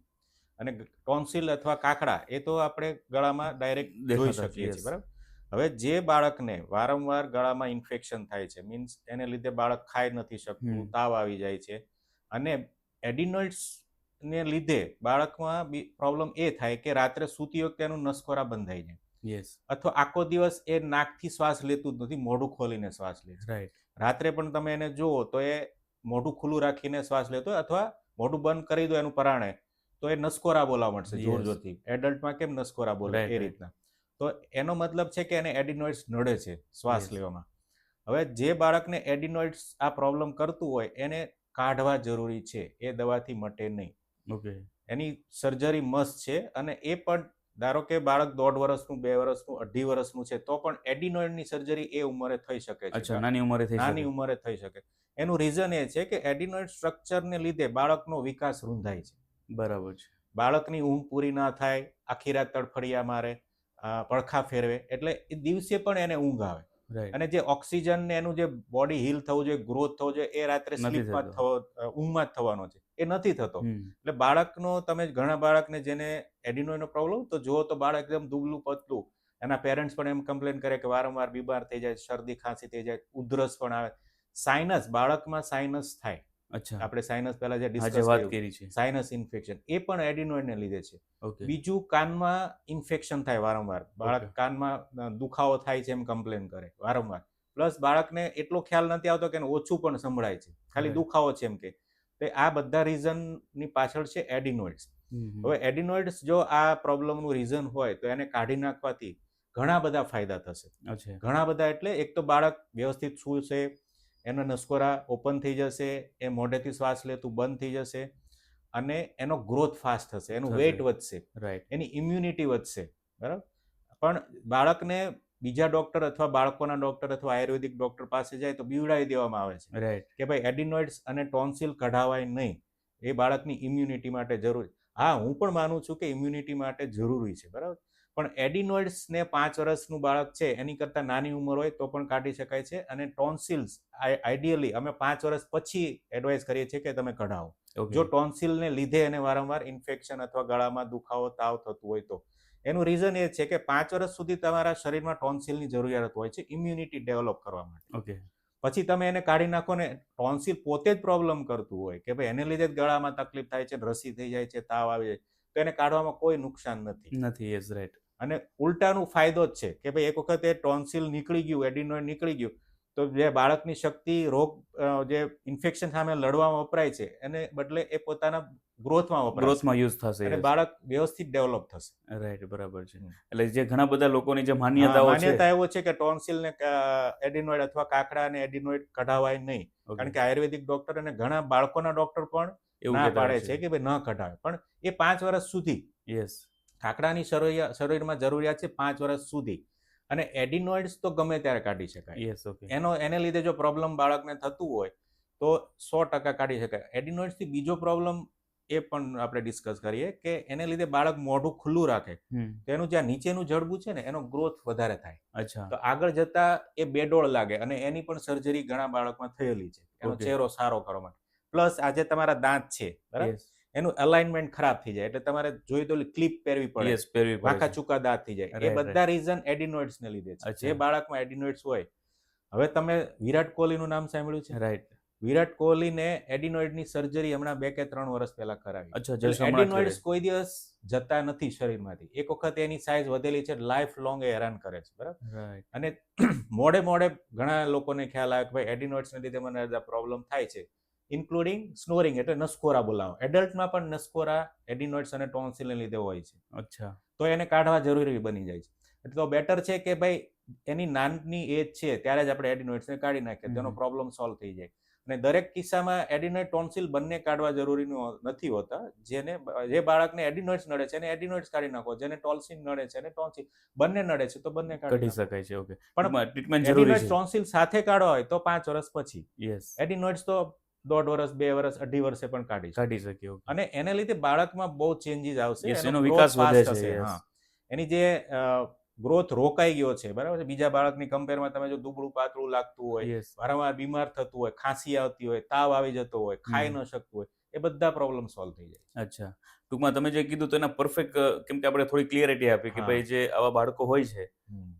અને ટોન્સિલ અથવા કાકડા એ તો આપણે ગળામાં ડાયરેક્ટ જોઈ દેખાતા જ, શકીએ yes. છીએ, બરાબર. હવે જે બાળકને વારંવાર ગળામાં ઇન્ફેક્શન થાય છે, મીન્સ એને લીધે બાળક ખાઈ નથી શકતું, તાવ આવી જાય છે, અને એડિનોઇડ્સ ને લીધે બાળકમાં પ્રોબ્લેમ એ થાય કે રાત્રે સૂતી વખતે એનું નસકોરા બંધાઈ જાય, યસ. અથવા આખો દિવસ એ નાકથી શ્વાસ લેતું જ નથી, મોઢું ખોલીને શ્વાસ લે છે. રાઈટ. રાત્રે પણ તમે એને જુઓ તો એ મોઢું ખુલ્લું રાખીને શ્વાસ લેતો હોય, અથવા મોઢું બંધ કરી દો એનું પરાણે તો એ નસકોરા બોલવા મળશે જોર Yes. જોરથી. એડલ્ટમાં કેમ નસકોરા બોલે Right, એ right. રીતના. તો એનો મતલબ છે કે એને એડિનોઇડ્સ નડે છે શ્વાસ Yes. લેવામાં. હવે જે બાળકને એડિનોઇડ્સ આ પ્રોબ્લેમ કરતું હોય એને કાઢવા જરૂરી છે, એ દવાથી મટે નહીં. ઓકે. એની સર્જરી મસ્ત છે, અને એ પણ ધારો કે બાળક 1.5 વર્ષનું, 2 વર્ષનું, 2.5 વર્ષનું છે, તો પણ એડિનોઇડની સર્જરી એ ઉંમરે થઈ શકે છે. અચ્છા, નાની ઉંમરે થઈ નાની શકે. ઉંમરે થઈ શકે. એનું રીઝન એ છે કે એડિનોઇડ સ્ટ્રક્ચરને લીધે બાળકનો વિકાસ રૂંધાય છે. બરાબર છે. બાળકની ઊંઘ પૂરી ના થાય, આખી રાત તડફડિયા મારે, પડખા ફેરવે, એટલે એ દિવસે પણ એને ઊંઘ આવે. રાઈટ. અને જે ઓક્સિજન ને એનું જે બોડી હીલ થવું જોઈએ, ગ્રોથ થવો જોઈએ, એ રાત્રે નથી સ્લીપમાં થતો. ઊંઘમાં જ થવાનો છે, એ નથી થતો. હમ. એટલે બાળકનો તમે ઘણા બાળકને જેને એડિનોઇડનો પ્રોબ્લેમ તો જુઓ તો બાળક એકદમ દુબલું પતલું, એના પેરેન્ટ્સ પણ એમ કમ્પ્લેન કરે કે વારંવાર બીમાર થઈ જાય, શરદી ખાંસી થઈ જાય, ઉધરસ પણ આવે. સાઇનસ, બાળકમાં સાઇનસ થાય, અચ્છા. આપણે સાઇનસ પહેલા જે આજે ડિસ્કસ વાત કર્યું, કરી છે. સાઇનસ ઇન્ફેક્શન, એ પણ એડિનોઇડને લીધે છે. ઓકે. બીજું, કાનમાં ઇન્ફેક્શન થાય વારંવાર, બાળક Okay. કાનમાં દુખાવો થાય છે એમ કમ્પ્લેન કરે વારંવાર. પ્લસ બાળકને એટલો ખ્યાલ નથી આવતો કે એને ઓછું પણ સંભળાય છે, ખાલી Right. દુખાવો છે એમ કે. તો આ બધા રીઝનની પાછળ છે એડિનોઇડ્સ. હવે એડિનોઇડ્સ જો આ પ્રોબ્લેમનું રીઝન હોય તો એને કાઢી નાખવાથી ઘણા બધા ફાયદા થશે. અચ્છા. ઘણા બધા, એટલે એક તો બાળક વ્યવસ્થિત સૂશે, એના નસકોરા ઓપન થઈ જશે, એ મોઢેથી શ્વાસ લેતું બંધ થઈ જશે, અને એનો ગ્રોથ ફાસ્ટ થશે, એનું થશે. વેટ વધશે, રાઈટ. એની ઇમ્યુનિટી વધશે, બરાબર. પણ બાળકને બીજા ડોક્ટર અથવા બાળકોના ડોક્ટર અથવા આયુર્વેદિક ડોક્ટર પાસે જાય તો બીવડાવી દેવામાં આવે છે રાઈટ. કે ભાઈ એડિનોઇડ્સ અને ટોન્સિલ કઢાવાય નહીં, એ બાળકની ઇમ્યુનિટી માટે જરૂરી. હા, હું પણ માનું છું કે ઇમ્યુનિટી માટે જરૂરી છે, બરાબર. પણ એડિનોઇડ્સને 5 વર્ષનું બાળક છે એની કરતાં નાની ઉંમર હોય તો પણ કાઢી શકાય છે, અને ટોન્સિલ્સ આઈડિયલી અમે 5 વર્ષ પછી એડવાઇસ કરીએ છીએ કે તમે કઢાવો. ઓકે. જો ટોન્સિલને લીધે એને વારંવાર ઇન્ફેક્શન અથવા ગળામાં દુખાવો, તાવ થતું હોય તો. એનું રીઝન એ છે કે 5 વર્ષ સુધી તમારા શરીરમાં ટોન્સિલની જરૂરિયાત હોય છે ઇમ્યુનિટી ડેવલપ કરવા માટે. ઓકે. પછી તમે એને કાઢી નાખો ને ટોન્સિલ પોતે જ પ્રોબ્લેમ કરતું હોય કે ભાઈ એને લીધે જ ગળામાં તકલીફ થાય છે, રસી થઈ જાય છે, તાવ આવી જાય, તો એને કાઢવામાં કોઈ નુકસાન નથી. Yes, right. અને ઉલટાનું ફાયદો જ છે કે ભાઈ એક વખત એ ટોન્સિલ નીકળી ગયું, એડિનોઇડ નીકળી ગયું, તો જે બાળકની શક્તિ રોગ જે ઇન્ફેક્શન સામે લડવામાં વપરાય છે એને બદલે એ પોતાના ગ્રોથમાં વપરાશે ગ્રોથમાં યુઝ થશે. અને બાળક વ્યવસ્થિત ડેવલપ થશે. રાઈટ, બરાબર છે. હમ. એટલે જે ઘણા બધા લોકોની જે હા, માન્યતાઓ છે, માન્યતા એવો છે કે ટોન્સિલ ને એડિનોઇડ અથવા કાકડા ને એડિનોઇડ કઢાવાય નહીં, Okay. કારણ કે આયુર્વેદિક ડોક્ટર અને ઘણા બાળકોના ડોક્ટર પણ એવું ના કહેતા પાડે હોય છે કે ભાઈ ન કઢાવે, પણ એ 5 વર્ષ સુધી યસ, કાકડાની શરીરમાં જરૂરિયાત છે 5 વર્ષ સુધી, અને એડિનોઇડ્સ તો ગમે ત્યારે કાઢી શકાય. યસ, ઓકે, એને લીધે જો પ્રોબ્લેમ બાળકને થતું હોય તો 100% કાઢી શકાય. એડિનોઇડ્સથી બીજો પ્રોબ્લેમ એ પણ આપણે ડિસ્કસ કરીએ કે એને લીધે બાળક મોઢું ખુલ્લું રાખે તો એનું જ્યાં નીચેનું જડબું છે ને એનો ગ્રોથ વધારે થાય, અચ્છા, તો આગળ જતા એ બેડોળ લાગે, અને એની પણ સર્જરી ઘણા બાળકમાં થયેલી છે એનો Okay. ચહેરો સારો કરવા માટે. પ્લસ આજે તમારા દાંત છે બરાબર, યસ, એનું અલાઇનમેન્ટ ખરાબ થઈ જાય, એટલે તમારે જોઈએ તો ક્લિપ પહેરવી પડે, યસ, પહેરવી પડે વાંકા છે. ચૂકા દાંત થઈ જાય. એ Right, બધા રીઝન એડિનોઇડ્સ ને લીધે છે. અચ્છા. જે બાળકમાં એડિનોઇડ્સ હોય, હવે તમે વિરાટ કોહલીનું નામ સાંભળ્યું છે? રાઈટ, વિરાટ કોહલીને એડિનોઇડની સર્જરી હમણાં 2 કે 3 વર્ષ પહેલા કરાવી. અચ્છા, એટલે just હમણાં જ એડિનોઇડ્સ કરી. કોઈ દિવસ જતા નથી શરીરમાંથી. એક વખત એની સાઇઝ વધેલી છે, લાઈફ લોંગ એ હેરાન કરે છે બરાબર. રાઈટ, અને મોડે ઘણા લોકોને ખ્યાલ આવે કે ભાઈ એડિનોઇડ્સને લીધે મને આ પ્રોબ્લેમ થાય છે, ઇન્ક્લુડિંગ સ્નોરિંગ એટલે નસકોરા બોલાવો. એડલ્ટમાં પણ નસકોરા એડિનોઇડ્સ અને ટોન્સિલને લીધે હોય છે, અચ્છા, તો એને કાઢવા જરૂરી બની જાય છે. એટલે તો બેટર છે કે ભાઈ એની નાની એજ છે ત્યારે જ આપણે એડિનોઇડ્સને કાઢી નાખીએ, તેનો પ્રોબ્લેમ સોલ્વ થઈ જાય. અને દરેક કિસ્સામાં એડિનોઇડ ટોન્સિલ બંને કાઢવા જરૂરી નથી હોતા. જે બાળકને એડિનોઇડ્સ નડે છે એને એડિનોઇડ્સ કાઢી નાખો, જેને ટોન્સિલ નડે છે એને ટોન્સિલ, બંને નડે છે તો બંને કાઢી કાઢી શકાય છે. ઓકે, પણ પણ ટ્રીટમેન્ટ જરૂરી એડિનોઇડ્સ છે. ટોન્સિલ સાથે કાઢવા હોય તો 5 વર્ષ પછી, યસ, એડિનોઇડ્સ તો 1.5 વર્ષ 2 વર્ષ 2.5 વર્ષે પણ કાઢી શકે. કાઢી શકીએ. ઓકે, અને એને લીધે બાળકમાં બહુ ચેન્જીસ આવશે, Yes, એનો એનો growth વિકાસ વધે fast છે. થશે. Yes. હા, એની જે ગ્રોથ રોકાઈ ગયો છે બરાબર છે, બીજા બાળકની કમ્પેરમાં તમે જો દુબળું પાતળું લાગતું હોય, યસ, વારંવાર બીમાર થતું હોય, ખાંસી આવતી હોય, તાવ આવી જતો હોય, ખાઈ ન શકતું હોય, એ બધા પ્રોબ્લેમ સોલ્વ થઈ જાય. અચ્છા. ટૂંકમાં તમે જે કીધું તો એના પરફેક્ટ, કેમ કે આપણે થોડી ક્લિયરિટી આપી કે હા. ભાઈ જે આવા બાળકો હોય છે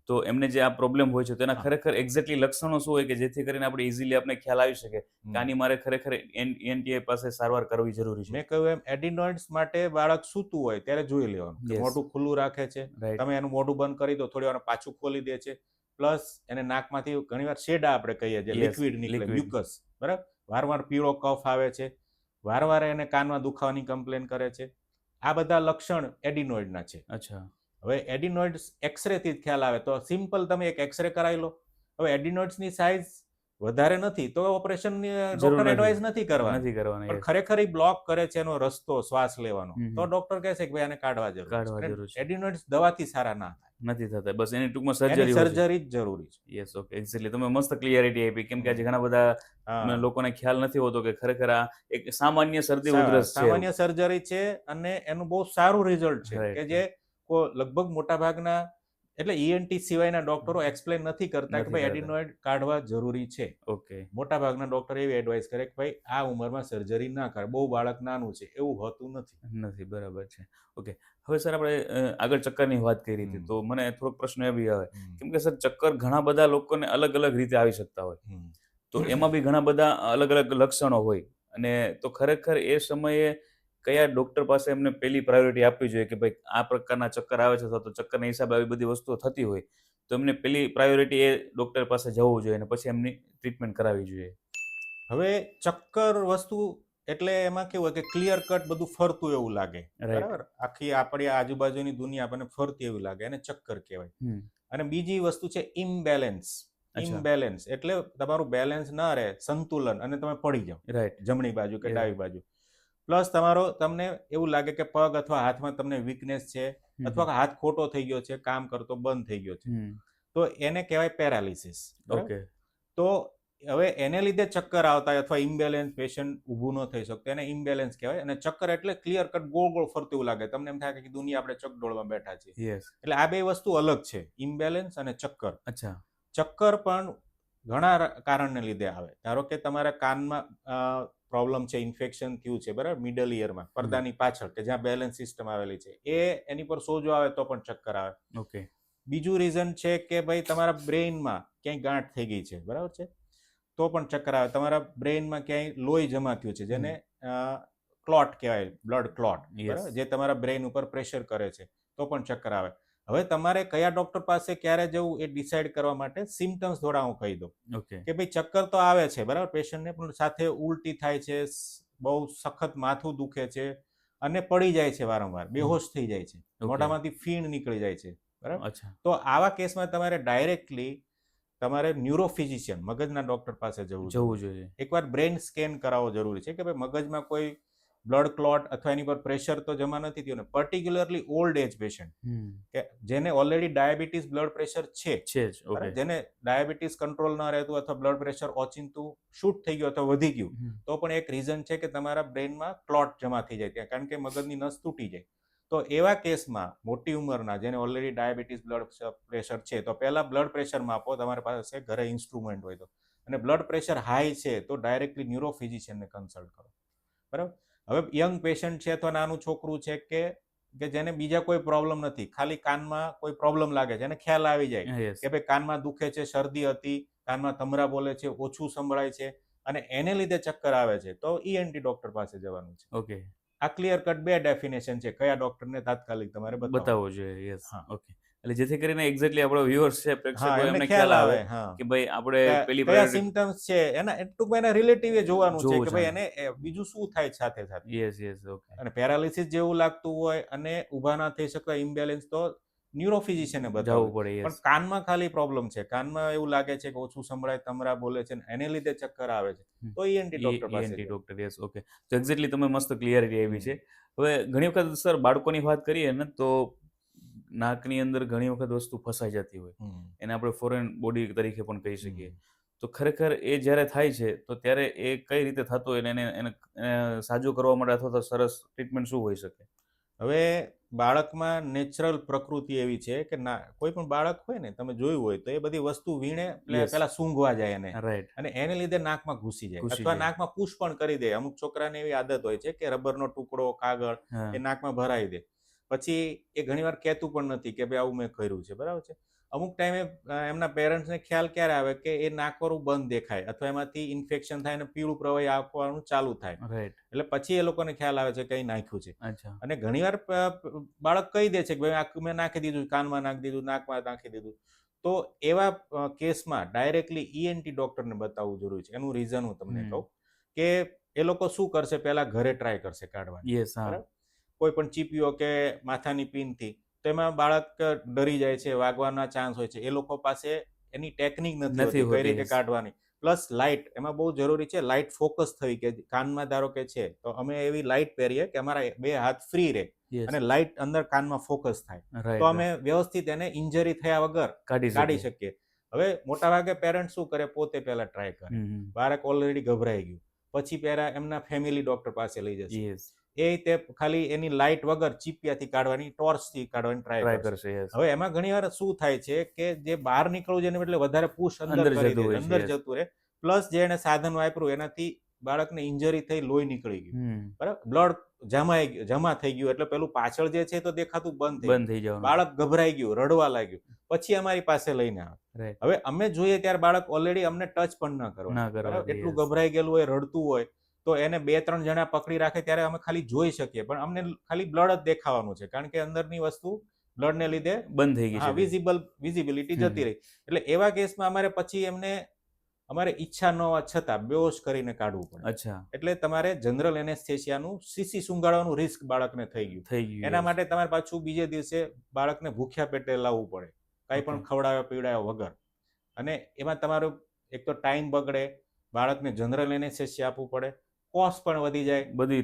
તો એમને જે આ પ્રોબ્લેમ હોય છે તો એના હા. ખરેખર એક્ઝેક્ટલી લક્ષણો શું હોય કે જેથી કરીને આપણે ઇઝીલી આપણે ખ્યાલ આવી શકે કે આની મારે ખરેખર ENTI પાસે સારવાર કરવી જરૂરી છે. મેં કહ્યું એમ એડિનોઇડ્સ માટે બાળક સૂતું હોય ત્યારે જોઈ લેવાનું કે Yes. મોઢું ખુલ્લું રાખે છે, Right. તમે એનું મોઢું બંધ કરી દો, થોડી વાર પાછું ખોલી દે છે, પ્લસ એને નાકમાંથી ઘણીવાર શેડા આપણે કહીએ જે Yes, લિક્વિડ નીકળે, liquid. મ્યુકસ બરાબર, વારંવાર પીળો કફ આવે છે, વારંવાર એને કાનમાં દુખાવાની કમ્પ્લેન કરે છે, આ બધા લક્ષણ એડિનોઇડના છે. અચ્છા, હવે એડિનોઇડ્સ એક્સરે થી જ ખ્યાલ આવે તો સિમ્પલ તમે એક એક્સરે કરાવી લો. હવે એડિનોઇડ્સની સાઇઝ વધારે નથી તો ઓપરેશનની જરૂર ડોક્ટર નથી. એડવાઇસ નથી કરવાની, નથી કરવાના. પણ yes. ખરેખર ઈ બ્લોક કરે છે એનો રસ્તો શ્વાસ લેવાનો, હમ. તો ડોક્ટર કહે છે કે ભાઈ આને કાઢવા જરૂર કાઢવા છે. જરૂર છે. એડિનોઇડ્સ દવાથી સારા ના થાય, નથી થતા, બસ એની ટૂંકમાં એની સર્જરી હોય છે. સર્જરી જ જરૂરી છે. Yes, okay, exactly. તમે મસ્ત ક્લિયરિટી આપી કેમ કે આજે ઘણા બધા હા. લોકોને ખ્યાલ નથી હોતો કે ખરેખર આ એક સામાન્ય શરદી ઉધરસ છે. સામાન્ય સર્જરી છે અને એનું બહુ સારું રિઝલ્ટ છે Right. કે જે લગભગ મોટા ભાગના એટલે ENT સિવાયના ડોક્ટરો એક્સપ્લેન નથી કરતા કે નથી ભાઈ કરતા. એડિનોઇડ કાઢવા જરૂરી છે. ઓકે, મોટા ભાગના ડોક્ટર એવી એડવાઇસ કરે કે ભાઈ આ ઉંમરમાં સર્જરી ના કરે, બહુ બાળક નાનું છે, એવું હોતું નથી. નથી, બરાબર છે. ઓકે, હવે સર આપણે આગળ ચક્કરની વાત કરી હતી તો મને થોડોક પ્રશ્ન એ બી આવે કેમ કે સર ચક્કર ઘણા બધા લોકોને અલગ અલગ રીતે આવી શકતા હોય તો એમાં બી ઘણા બધા અલગ અલગ લક્ષણો હોય અને તો ખરેખર એ સમયે કયા ડોક્ટર પાસે એમને પહેલી પ્રાયોરિટી આપવી જોઈએ કે ભાઈ આ પ્રકારના ચક્કર આવે છે અથવા તો ચક્કરના હિસાબે આવી બધી વસ્તુઓ થતી હોય તો એમને પહેલી પ્રાયોરિટી એ ડોક્ટર પાસે જવું જોઈએ અને પછી એમની ટ્રીટમેન્ટ કરાવવી જોઈએ. હવે ચક્કર વસ્તુ એટલે એમાં કેવું હોય કે ક્લિયર કટ બધું ફરતું એવું લાગે, Right. બરાબર, આખી આપણી આજુબાજુની દુનિયા આપણને ફરતી એવું લાગે, એને ચક્કર કહેવાય. અને બીજી વસ્તુ છે ઇમ્બેલેન્સ. અચ્છા. ઇમ્બેલેન્સ એટલે તમારું બેલેન્સ ના રહે, સંતુલન, અને તમે પડી જાઓ રાઈટ, જમણી બાજુ કે Yeah. ડાબી બાજુ. પ્લસ તમને એવું લાગે કે પગ અથવા હાથમાં તમને વીકનેસ છે અથવા હાથ ખોટો થઈ ગયો છે, કામ કરતો બંધ થઈ ગયો છે, તો એને કહેવાય પેરાલિસિસ. ઓકે, તો હવે એને લીધે ચક્કર આવતા હોય અથવા ઇમ્બેલેન્સ પેશન્ટ ઊભું ન થઈ શકતો, એને ઇમ્બેલેન્સ કહેવાય. અને ચક્કર એટલે ક્લિયર કટ ગોળ ગોળ ફરતું એવું લાગે, તમને એમ થાય કે દુનિયા આપણે ચકડોળમાં બેઠા છીએ. યસ, એટલે આ બે વસ્તુ અલગ છે, ઇમ્બેલેન્સ અને ચક્કર. અચ્છા, ચક્કર પણ ઘણા કારણને લીધે આવે. ધારો કે તમારા કાનમાં પ્રોબ્લેમ છે, ઇન્ફેક્શન થયું છે બરાબર, મિડલ ઇયરમાં પડદાની પાછળ કે જ્યાં બેલેન્સ સિસ્ટમ આવેલી છે, એની પર સોજો આવે તો પણ ચક્કર આવે. ઓકે, બીજું રીઝન છે કે ભાઈ તમારા બ્રેઇનમાં ક્યાંય ગાંઠ થઈ ગઈ છે બરાબર છે, તો પણ ચક્કર આવે. તમારા બ્રેઇનમાં ક્યાંય લોહી જમા થયું છે જેને ક્લોટ કહેવાય, બ્લડ ક્લોટ, Yes. બરાબર, જે તમારા બ્રેઇન ઉપર પ્રેશર કરે છે, તો પણ ચક્કર આવે. હવે તમારે કયા ડોક્ટર પાસે ક્યારે જવું એ ડિસાઇડ કરવા માટે સિમ્ટમ્સ થોડા હું કહી દઉં ઓકે. કે ભાઈ ચક્કર તો આવે છે બરાબર પેશન્ટને, પણ સાથે ઉલટી થાય છે, બહુ સખત માથું દુખે છે અને પડી જાય છે વારંવાર, બેહોશ થઈ જાય છે, મોઢામાંથી ફીણ નીકળી જાય છે બરાબર. અચ્છા. તો આવા કેસમાં તમારે ડાયરેક્ટલી તમારે ન્યુરોફિઝિશિયન મગજના ડોક્ટર પાસે જવું જોઈએ. એકવાર બ્રેન સ્કેન કરાવવો જરૂરી છે કે ભાઈ મગજમાં કોઈ બ્લડ ક્લોટ અથવા એની પર પ્રેશર તો જમા નથી થયું ને પર્ટિક્યુલરલી ઓલ્ડ એજ પેશન્ટ કે જેને ઓલરેડી ડાયાબિટીસ બ્લડ પ્રેશર છે ઓકે. જેને ડાયાબિટીસ કંટ્રોલ ન રહેતું અથવા બ્લડ પ્રેશર ઓચિંતું શૂટ થઈ ગયું અથવા વધી ગયું તો પણ એક રીઝન છે કે તમારા બ્રેનમાં ક્લોટ જમા થઈ જાય ત્યાં, કારણ કે મગજની નસ તૂટી જાય. તો એવા કેસમાં મોટી ઉંમરના જેને ઓલરેડી ડાયાબિટીસ બ્લડ પ્રેશર છે તો પહેલા બ્લડ પ્રેશર માપો તમારી પાસે ઘરે ઇન્સ્ટ્રુમેન્ટ હોય તો, અને બ્લડ પ્રેશર હાઈ છે તો ડાયરેક્ટલી ન્યુરોફિઝિશિયનને કન્સલ્ટ કરો બરાબર. હવે યંગ પેશન્ટ છે અથવા નાનું છોકરું છે કે જેને બીજા કોઈ પ્રોબ્લેમ નથી, ખાલી કાનમાં કોઈ પ્રોબ્લેમ લાગે છે એને ખ્યાલ આવી જાય કે ભાઈ કાનમાં દુખે છે, શરદી હતી, કાનમાં તમરા બોલે છે, ઓછું સંભળાય છે અને એને લીધે ચક્કર આવે છે તો ઈએનટી ડોક્ટર પાસે જવાનું છે. ઓકે. આ ક્લિયર કટ બે ડેફિનેશન છે કયા ડોક્ટરને તાત્કાલિક તમારે બતાવવો જોઈએ. યસ. હા. ઓકે. એટલે જેથી કરીને એક્ઝેક્ટલી આપણો વ્યુઅર્સ છે, પ્રેક્ષકો હા, એમને એમને ખ્યાલ આવે હા કે ભાઈ આપણે પેલી કયા priority. સિમ્ટમ્સ છે એના ટૂંકમાં એના રિલેટિવ જોવાનું છે જોવું કે ભાઈ છે. એને બીજું શું થાય સાથે સાથે. યસ. ઓકે. અને પેરાલિસિસ જેવું લાગતું હોય અને ઊભા ના થઈ શકતા ઇમ્બેલેન્સ તો ન્યુરોફિઝિશિયનને જવું બતાવવું. પડે. પણ યસ. કાનમાં ખાલી પ્રોબ્લેમ છે, કાનમાં એવું લાગે છે કે ઓછું સંભળાય, તમરા બોલે છે એને લીધે ચક્કર આવે છે તો ઈએનટી ડોક્ટર પાસે ENT જવું. ડોક્ટર. યસ. ઓકે. તો એક્ઝેક્ટલી તમે મસ્ત ક્લિયરિટી આવી છે. હવે ઘણી વખત સર બાળકોની વાત કરીએ ને તો નાકની અંદર ઘણી વખત વસ્તુ ફસાઈ જતી હોય, એને આપણે ફોરેન બોડી તરીકે પણ કહી શકીએ. તો ખરેખર એ જ્યારે થાય છે તો ત્યારે એ કઈ રીતે થતું હોય ને એને સાજું કરવા માટે અથવા તો સરસ ટ્રીટમેન્ટ શું હોઈ શકે? હવે બાળકમાં નેચરલ પ્રકૃતિ એવી છે કે ના કોઈ પણ બાળક હોય ને તમે જોયું હોય તો એ બધી વસ્તુ વીણે Yes. પેલા સૂંઘવા જાય એને, રાઈટ. અને એને લીધે નાકમાં ઘૂસી જાય ઘૂસી અથવા જાય. નાકમાં પુશ પણ કરી દે. અમુક છોકરાને એવી આદત હોય છે કે રબરનો ટુકડો, કાગળ હા. એ નાકમાં ભરાઈ દે, પછી એ ઘણીવાર કહેતું પણ નથી કે ભાઈ આવું મેં કર્યું છે બરાબર છે. અમુક ટાઈમે એમના પેરેન્ટ્સને ખ્યાલ ક્યારે આવે કે એ નાકવાળું બંધ દેખાય અથવા એમાંથી ઇન્ફેક્શન થાય અને પીળું પ્રવાહી આવવાનું ચાલુ થાય, રાઈટ. એટલે પછી એ લોકોને ખ્યાલ આવે છે કે અહીં નાખ્યું છે. અચ્છા. અને ઘણીવાર બાળક કહી દે છે કે ભાઈ આ મેં નાખી દીધું, કાનમાં નાખી દીધું, નાકમાં નાખી દીધું. તો એવા કેસમાં ડાયરેક્ટલી ઈએનટી ડોક્ટરને બતાવવું જરૂરી છે. એનું રીઝન હું તમને કહું કે એ લોકો શું કરશે, પહેલા ઘરે ટ્રાય કરશે કાઢવાની. યસ. હા. બરાબર. કોઈ પણ ચીપીઓ કે માથાની પિનથી તો એમાં બાળક ડરી જાય છે, વાગવાના ચાન્સ હોય છે. એ લોકો પાસે એની ટેકનિક નથી હોતી કઈ રીતે કાઢવાની. પ્લસ લાઇટ એમાં બહુ જરૂરી છે, લાઇટ ફોકસ થવી કે કાનમાં ધારો કે છે તો અમે એવી લાઇટ પહેરીએ કે અમારા બે હાથ ફ્રી રહે અને લાઇટ અંદર કાનમાં ફોકસ થાય તો અમે વ્યવસ્થિત એને ઇન્જરી થયા વગર કાઢી શકીએ. હવે મોટા ભાગે પેરેન્ટ શું કરે, પોતે પહેલા ટ્રાય કરે, બાળક ઓલરેડી ગભરાઈ ગયું, પછી પહેલા એમના ફેમિલી ડોક્ટર પાસે લઈ જશે, એ તે ખાલી એની લાઇટ વગર ચીપિયાથી કાઢવાની, ટોર્ચથી કાઢવાની ટ્રાય કરશે. હવે એમાં ઘણી વાર શું થાય છે કે જે બહાર નીકળવું છે એને એટલે વધારે પુશ અંદર જતું રહે, પ્લસ જે એને સાધન વાપર્યું એનાથી બાળકને ઇન્જરી થઈ, લોહી નીકળી ગયું, બરાબર, બ્લડ જમા થઈ ગયું, એટલે પેલું પાછળ જે છે તો દેખાતું બંધ થઈ ગયું, બાળક ગભરાઈ ગયું, રડવા લાગ્યું, પછી અમારી પાસે લઈને આવે. હવે અમે જોઈએ ત્યારે બાળક ઓલરેડી અમને ટચ પણ ન કરવા, એટલું ગભરાઈ ગયેલું હોય, રડતું હોય તો એને 2-3 જણા પકડી રાખે ત્યારે અમે ખાલી જોઈ શકીએ, પણ અમને ખાલી બ્લડ જ દેખાવાનું છે, કારણ કે અંદરની વસ્તુ બ્લડને લીધે બંધ થઈ ગઈ, વિઝિબિલિટી જતી રહી. એટલે એવા કેસમાં અમારે પછી એમને અમારે ઈચ્છા ન હોવા છતાં બેહોશ કરીને કાઢવું પડે. અચ્છા. એટલે તમારે જનરલ એનેસ્થેસિયાનું સીસી સૂંઘાડવાનું રિસ્ક બાળકને થઈ ગયું. એના માટે તમારે પાછું બીજે દિવસે બાળકને ભૂખ્યા પેટે લાવવું પડે, કંઈ પણ ખવડાવ્યા પીવડાવ્યા વગર. અને એમાં તમારો એક તો ટાઈમ બગડે, બાળકને જનરલ એનેસ્થેસિયા આપવું પડે, કોસ્ટ પણ વધી જાય, બધી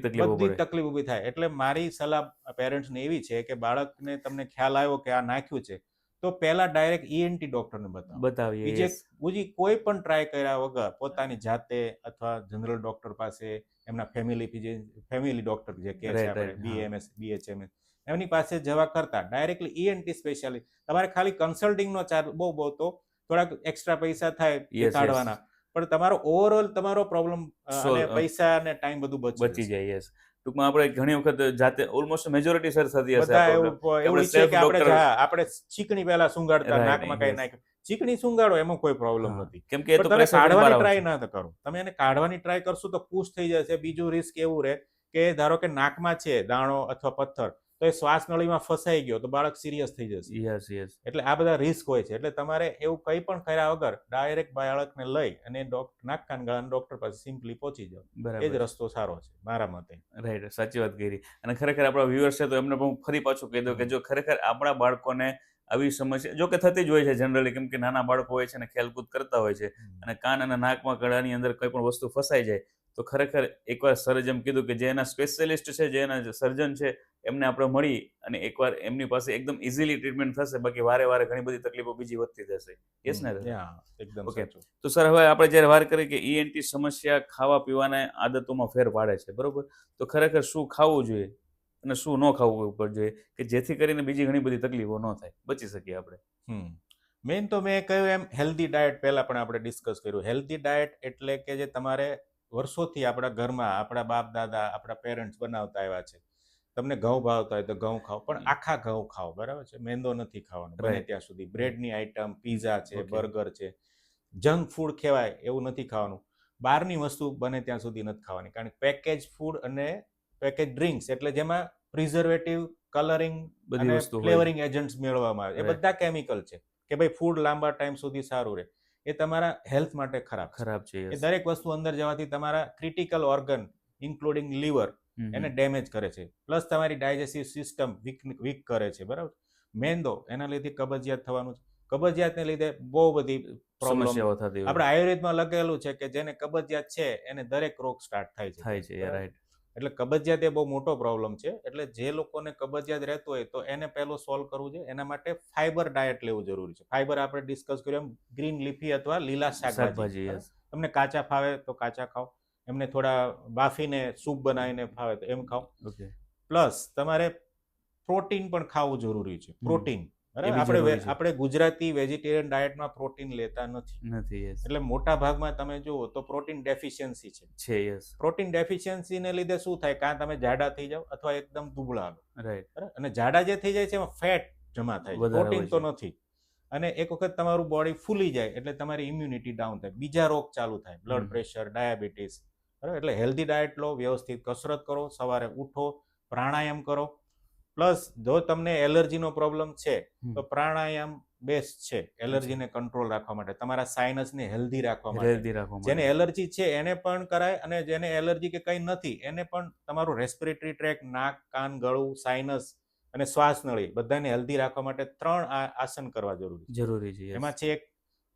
તકલીફ ઊભી થાય. એટલે મારી સલાહ પેરેન્ટ્સને એવી છે કે બાળકને તમને ખ્યાલ આવ્યો કે આ નાખ્યું છે તો પહેલા ડાયરેક્ટ ઈએનટી ડોક્ટરને બતાવીએ. બીજી કોઈ પણ ટ્રાય કર્યા વગર પોતાની જાતે અથવા જનરલ ડોક્ટર પાસે, એમના ફેમિલી ડોક્ટર જે કહે છે આપણે બીએમએસ, બીએચએમએસ, એમની પાસે જવા કરતા ડાયરેક્ટલી ઈએનટી સ્પેશિયાલિસ્ટ, તમારે ખાલી કન્સલ્ટિંગનો ચાર્જ બહુ તો થોડાક એક્સ્ટ્રા પૈસા થાય કાઢવાના, પણ તમારો ઓવરઓલ તમારો પ્રોબ્લેમ અને પૈસા અને ટાઈમ બધું બચી જાય. ટૂંકમાં આપણે ઘણી વખત જાતે ઓલમોસ્ટ મેજોરિટી સર થતી હશે, બધા એવું છે કે આપણે ચીકણી પહેલા સુંગાડતા, નાકમાં કઈ નાખ્યું, ચીકણી સુંગાડો એમાં કોઈ પ્રોબ્લેમ નથી, કેમ કે તમે કાઢવાની ટ્રાય ના કરો. તમે એને કાઢવાની ટ્રાય કરશો તો પુશ થઈ જશે. બીજું રિસ્ક એવું રહે કે ધારો કે નાકમાં છે દાણો અથવા પથ્થર, તો એ શ્વાસ નળીમાં ફસાઈ ગયો તો બાળક સિરિયસ થઈ જશે. યસ યસ એટલે આ બધા રિસ્ક હોય છે. એટલે તમારે એવું કંઈ પણ કર્યા વગર ડાયરેક્ટ બાળકને લઈ અને નાક કાન ગળાના ડોક્ટર પાસે સિમ્પલી પહોંચી જાઓ. એ જ બરાબર રસ્તો સારો છે મારા મતે. રાઈટ સાચી વાત કરી. અને ખરેખર આપણા વ્યુઅર્સ છે તો એમને પણ ફરી પાછું કહી દઉં કે જો ખરેખર આપણા બાળકોને આવી સમસ્યા જો કે થતી જ હોય છે જનરલી, કેમ કે નાના બાળકો હોય છે ને ખેલકૂદ કરતા હોય છે અને કાન અને નાકમાં ગળાની અંદર કોઈ પણ વસ્તુ ફસાઈ જાય તો ખરેખર એકવાર સરે જેમ કીધું કે જે એના સ્પેશિયલિસ્ટ છે, જે એના સર્જન છે, એમને આપણે મળી અને એકવાર એમની પાસે એકદમ ઇઝીલી ટ્રીટમેન્ટ થશે. બાકી વારે વારે ઘણી બધી તકલીફો બીજી વધતી જશે. યસ ને? એકદમ ઓકે. સાચું. તો સર હવે આપણે જ્યારે વાત કરીએ કે ઈએનટી સમસ્યા ખાવા પીવાના આદતોમાં ફેર પાડે છે, બરોબર? તો ખરેખર શું ખાવું જોઈએ અને શું ન ખાવું ઉપર જોઈએ કે જેથી કરીને બીજી ઘણી બધી તકલીફો ન થાય, બચી શકીએ આપણે? મેઇન તો મેં કહ્યું એમ હેલ્ધી ડાયટ પહેલા પણ આપણે ડિસ્કસ કર્યું. હેલ્ધી ડાયટ એટલે કે જે તમારે વર્ષોથી આપણા ઘરમાં આપણા બાપ દાદા આપણા પેરેન્ટ્સ બનાવતા આવ્યા છે. તમને ઘઉં ભાવતા હોય તો ઘઉં ખાઓ, પણ આખા ઘઉં ખાઓ, બરાબર છે? મેંદો નથી ખાવાનો બને Right. ત્યાં સુધી. બ્રેડની આઈટમ, પીઝા છે, Okay. બર્ગર છે, જંક ફૂડ કહેવાય એવું નથી ખાવાનું. બહારની વસ્તુ બને ત્યાં સુધી નથી ખાવાની, કારણ કે પેકેજ ફૂડ અને પેકેજ ડ્રિંક્સ એટલે જેમાં પ્રિઝર્વેટિવ, કલરિંગ બધી અને વસ્તુ હોય. ફ્લેવરિંગ એજન્ટ્સ મેળવવામાં આવે, એ Right. બધા કેમિકલ છે કે ભાઈ ફૂડ લાંબા ટાઈમ સુધી સારું રહે. એ તમારા હેલ્થ માટે ખરાબ છે. ખરાબ છે. એ yes. દરેક વસ્તુ અંદર જવાથી તમારા ક્રિટિકલ ઓર્ગન ઇન્ક્લુડિંગ લીવર હમ, એને ડેમેજ કરે છે, પ્લસ તમારી ડાયજેસ્ટિવ સિસ્ટમ વીક કરે છે, બરાબર? મેંદો એના લીધે કબજિયાત થવાનું છે. કબજિયાતને લીધે બહુ બધી પ્રોબ્લેમ સમસ્યાઓ થતી હોય આપણે આયુર્વેદમાં લખેલું છે કે જેને કબજિયાત છે એને દરેક રોગ સ્ટાર્ટ થાય છે. થાય છે. બરાબર? રાઈટ. એટલે કબજિયાત એ બહુ મોટો પ્રોબ્લેમ છે. એટલે જે લોકોને કબજિયાત રહેતું હોય તો એને પહેલું સોલ્વ કરવું છે. એના માટે ફાઈબર ડાયટ લેવું જરૂરી છે. ફાઈબર આપણે ડિસ્કસ કર્યું એમ ગ્રીન લીફી અથવા લીલા શાકભાજી. શાકભાજી. yes. તમને કાચા ફાવે તો કાચા ખાઓ, એમને થોડા બાફીને સૂપ બનાવીને ફાવે તો એમ ખાઓ. Okay. પ્લસ તમારે પ્રોટીન પણ ખાવું જરૂરી છે. પ્રોટીન એ બી બરાબર? જરૂરી છે. આપણે ગુજરાતી વેજીટેરિયન ડાયટમાં પ્રોટીન લેતા નથી. નથી. yes. એટલે મોટા ભાગમાં તમે જુઓ તો પ્રોટીન ડેફિશિયન્સી છે. છે. yes. પ્રોટીન ડેફિશિયન્સીને લીધે શું થાય? કાં તમે જાડા થઈ જાઓ અથવા એકદમ દુબળા આવે, રાઈટ. બરાબર? અને જાડા જે થઈ જાય છે એમાં ફેટ જમા થાય છે, વધારે પ્રોટીન હોય તો છે. નથી. અને એક વખત તમારું બોડી ફૂલી જાય એટલે તમારી ઇમ્યુનિટી ડાઉન થાય, બીજા રોગ ચાલુ થાય, બ્લડ હમ. પ્રેશર, ડાયાબિટીસ, બરાબર? એટલે હેલ્ધી ડાયટ લો, વ્યવસ્થિત કસરત કરો, સવારે ઉઠો, પ્રાણાયામ કરો. પ્લસ જો તમને એલર્જીનો પ્રોબ્લેમ છે તો પ્રાણાયામ બેસ્ટ છે એલર્જીને કંટ્રોલ રાખવા માટે, તમારા સાઇનસને હેલ્ધી રાખવા માટે. હેલ્ધી રાખવા જેને માટે. એલર્જી છે એને પણ કરાય, અને જેને એલર્જી કે કંઈ નથી એને પણ તમારું રેસ્પિરેટરી ટ્રેક, નાક, કાન, ગળું, સાઇનસ અને શ્વાસ નળી બધાને હેલ્ધી રાખવા માટે 3 આસન કરવા જરૂરી છે. જરૂરી છે. yes. એમાં છે એક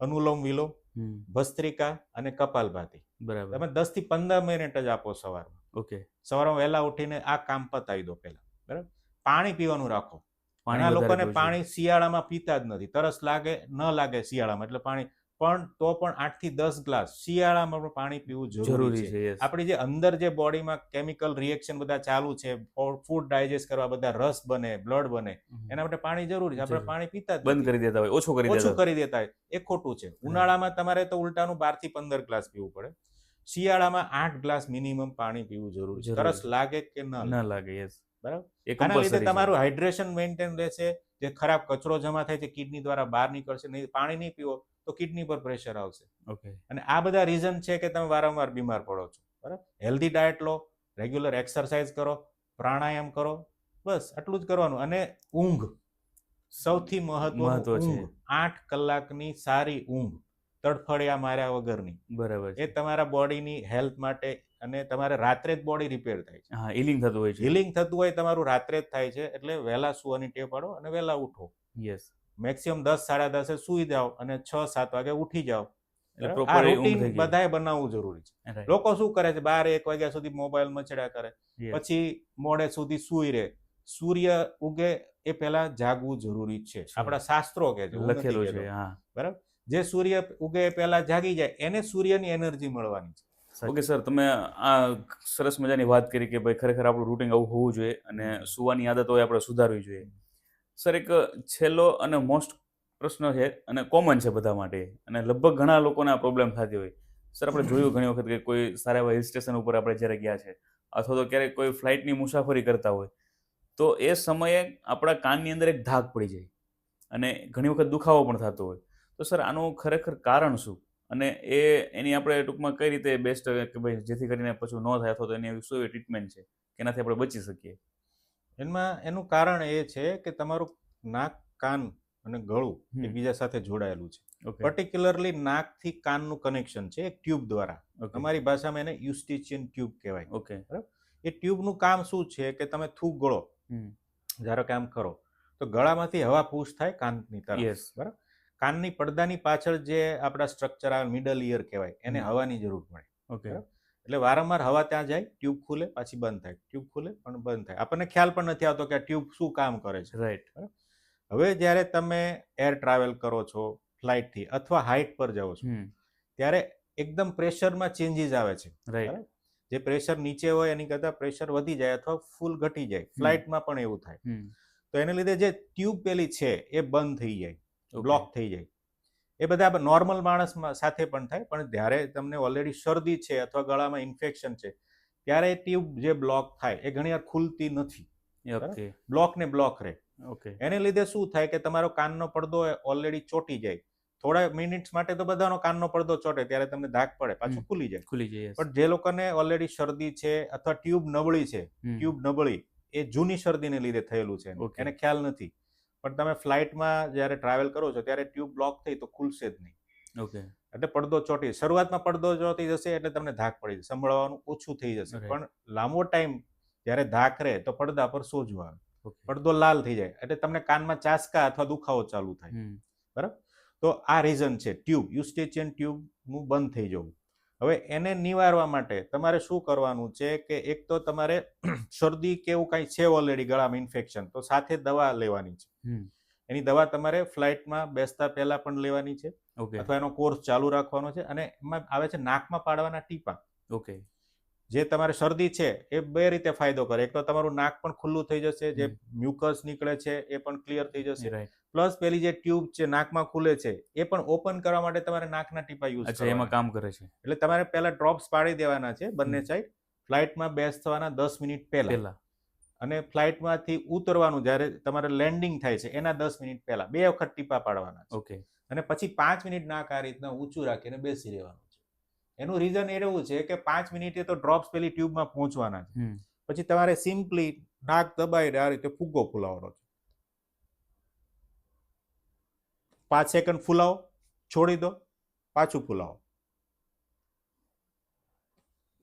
અનુલોમ વિલોમ, હમ. ભસ્ત્રિકા અને કપાલભાતિ. બરાબર. તમે 10 થી 15 મિનિટ જ આપો સવારમાં. ઓકે. સવારમાં વહેલા ઉઠીને આ કામ પતાવી દો પહેલા, બરાબર? પાણી પીવાનું રાખો. પાણી ઘણા વધારે લોકોને પીવું જોઈએ. પાણી શિયાળામાં પીતા જ નથી, તરસ લાગે ન લાગે શિયાળામાં એટલે પાણી, પણ તો પણ 8 થી 10 ગ્લાસ શિયાળામાં પણ પાણી પીવું જરૂરી છે. yes. આપણી જે અંદર જે બોડીમાં કેમિકલ રિએક્શન બધા ચાલુ છે, ફૂડ ડાયજેસ્ટ કરવા બધા રસ બને, બ્લડ બને, એના માટે પાણી જરૂરી છે. આપણે જરૂરી. પાણી પીતા જ બંધ નથી, કરી દેતા હોય, ઓછું કરી દેતા ઓછું હોય. કરી દેતા હોય. એ ખોટું છે. ઉનાળામાં તમારે તો ઉલટાનું 12 થી 15 ગ્લાસ પીવું પડે. શિયાળામાં 8 ગ્લાસ મિનિમમ પાણી પીવું જરૂરી છે, જરૂરી તરસ છે. લાગે કે ન ન લાગે, લાગે. yes. બરાબર? એ આના લીધે compulsory છે. તમારું હાઇડ્રેશન મેન્ટેન રહેશે. જે ખરાબ કચરો જમા થાય છે કિડની દ્વારા બહાર નીકળશે નહીં. પાણી નહીં પીવો તો કિડની પર પ્રેશર આવશે. ઓકે. અને આ બધા રીઝન છે કે તમે વારંવાર બીમાર પડો છો, બરાબર? હેલ્ધી ડાયટ લો, રેગ્યુલર એક્સરસાઇઝ કરો, પ્રાણાયામ કરો, બસ આટલું જ કરવાનું. અને ઊંઘ સૌથી મહત્વનું. મહત્વ છે. ઊંઘ 8 કલાકની સારી ઊંઘ, તડફડિયા માર્યા વગરની, બરાબર એ છે. તમારા બોડીની હેલ્થ માટે. અને તમારે રાત્રે જ બોડી રિપેર થાય છે, હા, હિલિંગ થતું હોય છે. હિલિંગ થતું હોય તમારું રાત્રે જ થાય છે. એટલે વહેલા સુવાની ટેવ પાડો અને વહેલા ઉઠો. યસ. મેક્સિમમ 10 સાડા 10 સુઈ જાઓ અને 6-7 વાગે ઉઠી જાઓ. એટલે આ પ્રોપર ઊંઘ રૂટીન થઈ ગઈ. બધાએ બનાવવું જરૂરી છે. Right. લોકો શું કરે છે? 12-1 વાગ્યા સુધી મોબાઈલ મચડ્યા કરે, Yes. પછી મોડે સુધી સુઈ રહે. સૂર્ય ઉગે એ પહેલા જાગવું જરૂરી છે. આપણા શાસ્ત્રો કહે છે, હું નથી લખેલું છે. કહેતો, હા. બરાબર? જે સૂર્ય ઉગે એ પહેલા જાગી જાય એને સૂર્યની એનર્જી મળવાની છે. ઓકે સર, તમે આ સરસ મજાની વાત કરી કે ભાઈ ખરેખર આપણું રૂટિન આવું હોવું જોઈએ અને સુવાની આદત હોય આપણે સુધારવી જોઈએ. સર, એક છેલ્લો અને મોસ્ટ પ્રશ્ન છે અને કોમન છે બધા માટે, અને લગભગ ઘણા લોકોને આ પ્રોબ્લેમ થતી હોય. સર, આપણે જોયું ઘણી વખત કે કોઈ સારા એવા હિલ સ્ટેશન ઉપર આપણે જ્યારે ગયા છે અથવા તો ક્યારેક કોઈ ફ્લાઇટની મુસાફરી કરતા હોય તો એ સમયે આપણા કાનની અંદર એક ધાક પડી જાય અને ઘણી વખત દુખાવો પણ થતો હોય. તો સર, આનું ખરેખર કારણ શું? અને એની આપણે ટૂંકમાં કઈ રીતે બેસ્ટ કે ભાઈ જેથી કરીને પછી ન થાય, અથવા તો એની શું એવી ટ્રીટમેન્ટ છે કે એનાથી આપણે બચી શકીએ? એનું કારણ એ છે કે તમારું નાક, કાન અને ગળું હમ. એકબીજા સાથે જોડાયેલું છે. ઓકે પર્ટિક્યુલરલી નાકથી કાનનું કનેક્શન છે એક ટ્યુબ દ્વારા. ઓકે અમારી ભાષામાં એને યુસ્ટિચિયન ટ્યુબ કહેવાય. ઓકે બરાબર? એ ટ્યુબનું કામ શું છે કે તમે થૂક ગળો, હમ ધારો કે આમ કરો તો ગળામાંથી હવા પુશ થાય કાનની તરફ. યસ બરાબર? કાનની પડદાની પાછળ જે આપણા સ્ટ્રક્ચર આવે મિડલ ઇયર કહેવાય, એને હમ. હવાની જરૂર પડે. ઓકે બરાબર? એટલે વારંવાર હવા ત્યાં જાય, ટ્યુબ ખુલે પાછી બંધ થાય, ટ્યુબ ખુલે પણ બંધ થાય. આપણને ખ્યાલ પણ નથી આવતો કે આ ટ્યુબ શું કામ કરે છે. રાઈટ હવે જ્યારે તમે એર ટ્રાવેલ કરો છો ફ્લાઇટથી અથવા હાઇટ પર જાઓ છો, હમ ત્યારે એકદમ પ્રેશરમાં ચેન્જીસ આવે છે. રાઈટ બરાબર? જે પ્રેશર નીચે હોય એની કરતાં પ્રેશર વધી જાય અથવા ફૂલ ઘટી જાય. ફ્લાઇટમાં પણ એવું થાય. હમ તો એને લીધે જે ટ્યુબ પેલી છે એ બંધ થઈ જાય, ઓકે બ્લોક થઈ જાય. એ બધા નોર્મલ માણસ સાથે પણ થાય, પણ જ્યારે તમને ઓલરેડી શરદી છે અથવા ગળામાં ઇન્ફેક્શન છે ત્યારે એ ટ્યુબ જે બ્લોક થાય એ ઘણીવાર ખુલતી નથી. ઓકે બ્લોક ને બ્લોક રહે. ઓકે એને લીધે શું થાય કે તમારો કાનનો પડદો ઓલરેડી ચોટી જાય. થોડા મિનિટ્સ માટે તો બધાનો કાનનો પડદો ચોટે ત્યારે તમને ધાક પડે, પાછું ખુલી જાય. ખુલી જાય પણ જે લોકોને ઓલરેડી શરદી છે અથવા ટ્યુબ નબળી છે, ટ્યુબ નબળી એ જૂની શરદીને લીધે થયેલું છે, Okay. એને ખ્યાલ નથી. પણ તમે ફ્લાઇટમાં જ્યારે ટ્રાવેલ કરો છો ત્યારે ટ્યુબ બ્લોક થઈ તો ખુલશે જ નહીં. ઓકે એટલે પડદો ચોટી, શરૂઆતમાં પડદો ચોટી જશે એટલે તમને ધાક પડી જશે, સંભળાવાનું ઓછું થઈ જશે. Right. પણ લાંબો ટાઈમ જ્યારે ધાક રહે તો પડદા પર સોજું આવે, ઓકે પડદો લાલ થઈ જાય એટલે તમને કાનમાં ચાસકા અથવા દુખાવો ચાલુ થાય. બરાબર? તો આ રીઝન છે ટ્યુબ, યુસ્ટેચિયન ટ્યુબનું બંધ થઈ જવું. હવે એને નિવારવા માટે તમારે શું કરવાનું છે કે એક તો તમારે શરદી કે એવું કંઈ છે ઓલરેડી ગળામાં ઇન્ફેક્શન તો સાથે દવા લેવાની છે. એની દવા તમારે ફ્લાઇટમાં બેસતા પહેલા પણ લેવાની છે ઓકે અથવા એનો કોર્સ ચાલુ રાખવાનો છે. અને એમાં આવે છે નાકમાં પાડવાના ટીપા. ઓકે જે તમારે શરદી છે એ બે રીતે ફાયદો કરે. એક તો તમારું નાક પણ ખુલ્લું થઈ જશે, જે મ્યુકસ નીકળે છે એ પણ ક્લિયર થઈ જશે, રાઈટ પ્લસ પેલી જે ટ્યુબ છે નાકમાં ખુલે છે એ પણ ઓપન કરવા માટે તમારે નાકના ટીપા યુઝ અચ્છા એમાં કરવાના. કામ કરે છે એટલે તમારે પહેલા ડ્રોપ્સ પાડી દેવાના છે બંને સાઈડ, ફ્લાઇટમાં બેસવાના 10 મિનિટ પહેલા, પેલા અને ફ્લાઇટમાંથી ઉતરવાનું જ્યારે તમારે લેન્ડિંગ થાય છે એના 10 મિનિટ પહેલા 2 વખત ટીપા પાડવાના છે. ઓકે અને પછી 5 મિનિટ નાક આ રીતના ઊંચું રાખીને બેસી રહેવાનું છે. એનું રીઝન એ એવું છે કે 5 મિનિટે તો ડ્રોપ્સ પેલી ટ્યુબમાં પહોંચવાના છે. પછી તમારે સિમ્પલી નાક દબાઈને આ રીતે ફુગ્ગો ફૂલાવવાનો છે. 5 સેકન્ડ ફૂલાવો, છોડી દો, પાછું ફૂલાવો.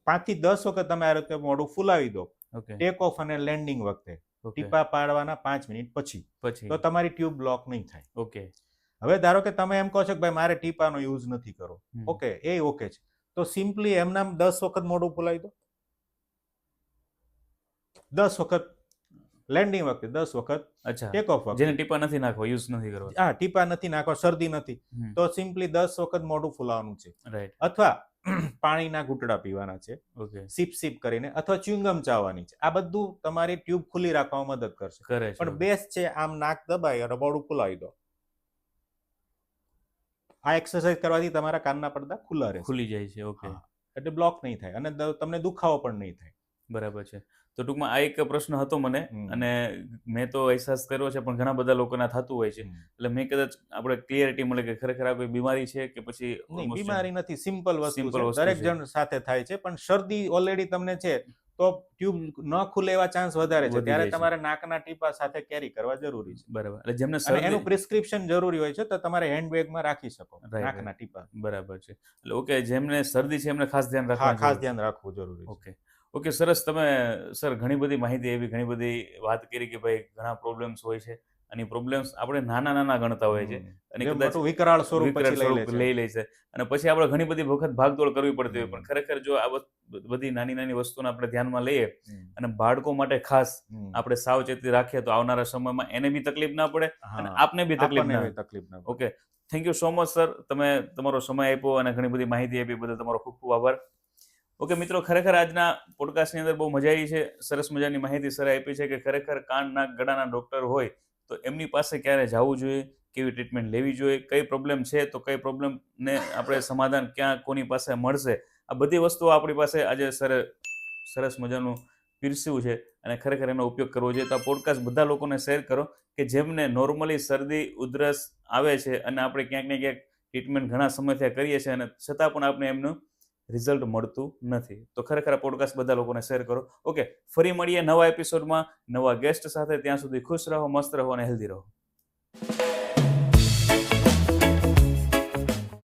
5 થી 10 વખત તમે આ રીતે મોઢું ફૂલાવી દો. ઓકે ટેક ઓફ અને લેન્ડિંગ વખતે ઓકે ટીપા પાડવાના 5 મિનિટ પછી, પછી તો તમારી ટ્યુબ બ્લોક નહીં થાય. ઓકે હવે ધારો કે તમે એમ કહો છો કે ભાઈ મારે ટીપાનો યુઝ નથી કરવો, ઓકે, એ ઓકે છે. તો સિમ્પલી એમનામ 10 વખત મોઢું ફૂલાવી દો, 10 વખત લેન્ડિંગ વખતે, 10 વખત અચ્છા ટેક ઓફ વખતે. જેને ટીપા નથી નાખવા, યુઝ નથી કરવા. હા, ટીપા નથી નાખવા, શરદી નથી, તો સિમ્પલી 10 વખત મોઢું ફૂલાવાનું છે. રાઈટ અથવા પાણીના ઘૂંટડા પીવાના છે ઓકે સિપ સિપ કરીને, અથવા ચ્યુઇંગમ ચાવવાની છે. આ બધું તમારી ટ્યુબ ખુલ્લી રાખવામાં મદદ કરશે. કરે છે પણ બેસ્ટ છે આમ નાક દબાઈ અને મોઢું ફૂલાવી દો. આ એક્સરસાઇઝ કરવાથી તમારા કાનના પડદા ખુલ્લા રહેશે. ખુલી જાય છે. ઓકે હા, એટલે બ્લોક નહીં થાય અને તમને દુખાવો પણ નહીં થાય. બરાબર છે. તો ટૂંકમાં આ એક પ્રશ્ન હતો મને, અને મેં તો અહેસાસ કર્યો છે પણ ઘણા બધા લોકોના થતું હોય છે. એટલે મેં કદાચ આપણે ક્લિયરિટી મળે કે ખરેખર આ કોઈ બીમારી છે કે પછી નહીં, બીમારી નથી, સિમ્પલ વસ્તુ Simple છે, વસ્તુ દરેક છે. જણ સાથે થાય છે. પણ શરદી ઓલરેડી તમને છે તો ટ્યુબ ન ખુલે એવા ચાન્સ વધારે છે, વધી ત્યારે જાય છે. તમારે નાકના ટીપા સાથે કેરી કરવા જરૂરી છે. બરાબર. એટલે જેમને અને શરદી એનું પ્રિસ્ક્રિપ્શન જરૂરી હોય છે તો તમારે હેન્ડબેગમાં રાખી શકો Right, નાકના ટીપા. બરાબર છે. એટલે ઓકે, જેમને શરદી છે એમને ખાસ ધ્યાન હા, રાખવાનું ખાસ જરૂર છે. ધ્યાન રાખવું જરૂરી છે. ઓકે ઓકે, સરસ. તમે સર ઘણી બધી માહિતી એવી ઘણી બધી વાત કરી કે ભાઈ ઘણા પ્રોબ્લેમ્સ હોય છે અને પ્રોબ્લેમ્સ આપણે નાના નાના ગણતા હોય છે અને જે કદાચ મોટું વિકરાળ સ્વરૂપ વિકરાળ પછી લઈ લે સ્વરૂપ છે. લઈ લે છે અને પછી આપણે ઘણી બધી વખત ભાગદોડ કરવી પડતી હોય. પણ ખરેખર જો આ બધી નાની નાની વસ્તુને આપણે ધ્યાનમાં લઈએ અને બાળકો માટે ખાસ આપણે સાવચેતી રાખીએ તો આવનારા સમયમાં એને બી તકલીફ ના પડે અને આપને બી તકલીફ આપણને ના એવી તકલીફ ના પડે. Okay, thank you so much sir. તમે તમારો સમય આપ્યો અને ઘણી બધી માહિતી આપી બદલ તમારો ખૂબ ખૂબ આભાર. ઓકે મિત્રો, ખરેખર આજના પોડકાસ્ટની અંદર બહુ મજા આવી છે. સરસ મજાની માહિતી સર આપી છે કે ખરેખર કાન નાક ગળાના ડોક્ટર હોય તો એમની પાસે ક્યારે જવું જોઈએ, કેવી ટ્રીટમેન્ટ લેવી જોઈએ, કઈ પ્રોબ્લેમ છે તો કઈ પ્રોબ્લેમને આપણે સમાધાન ક્યાં કોની પાસે મળશે, આ બધી વસ્તુઓ આપણી પાસે આજે સર સરસ મજાનું પીરસ્યું છે અને ખરેખર એનો ઉપયોગ કરવો જોઈએ. તો આ પોડકાસ્ટ બધા લોકોને શેર કરો કે જેમને નોર્મલી શરદી ઉધરસ આવે છે અને આપણે ક્યાંક ને ક્યાંક ટ્રીટમેન્ટ ઘણા સમયથી કરીએ છીએ અને છતાં પણ આપણે એમનું રિઝલ્ટ મળતું નથી. તો ખરેખર આ પોડકાસ્ટ બધા લોકોને શેર કરો. ઓકે, ફરી મળીએ નવા એપિસોડમાં નવા ગેસ્ટ સાથે. ત્યાં સુધી ખુશ રહો, મસ્ત રહો અને હેલ્ધી રહો.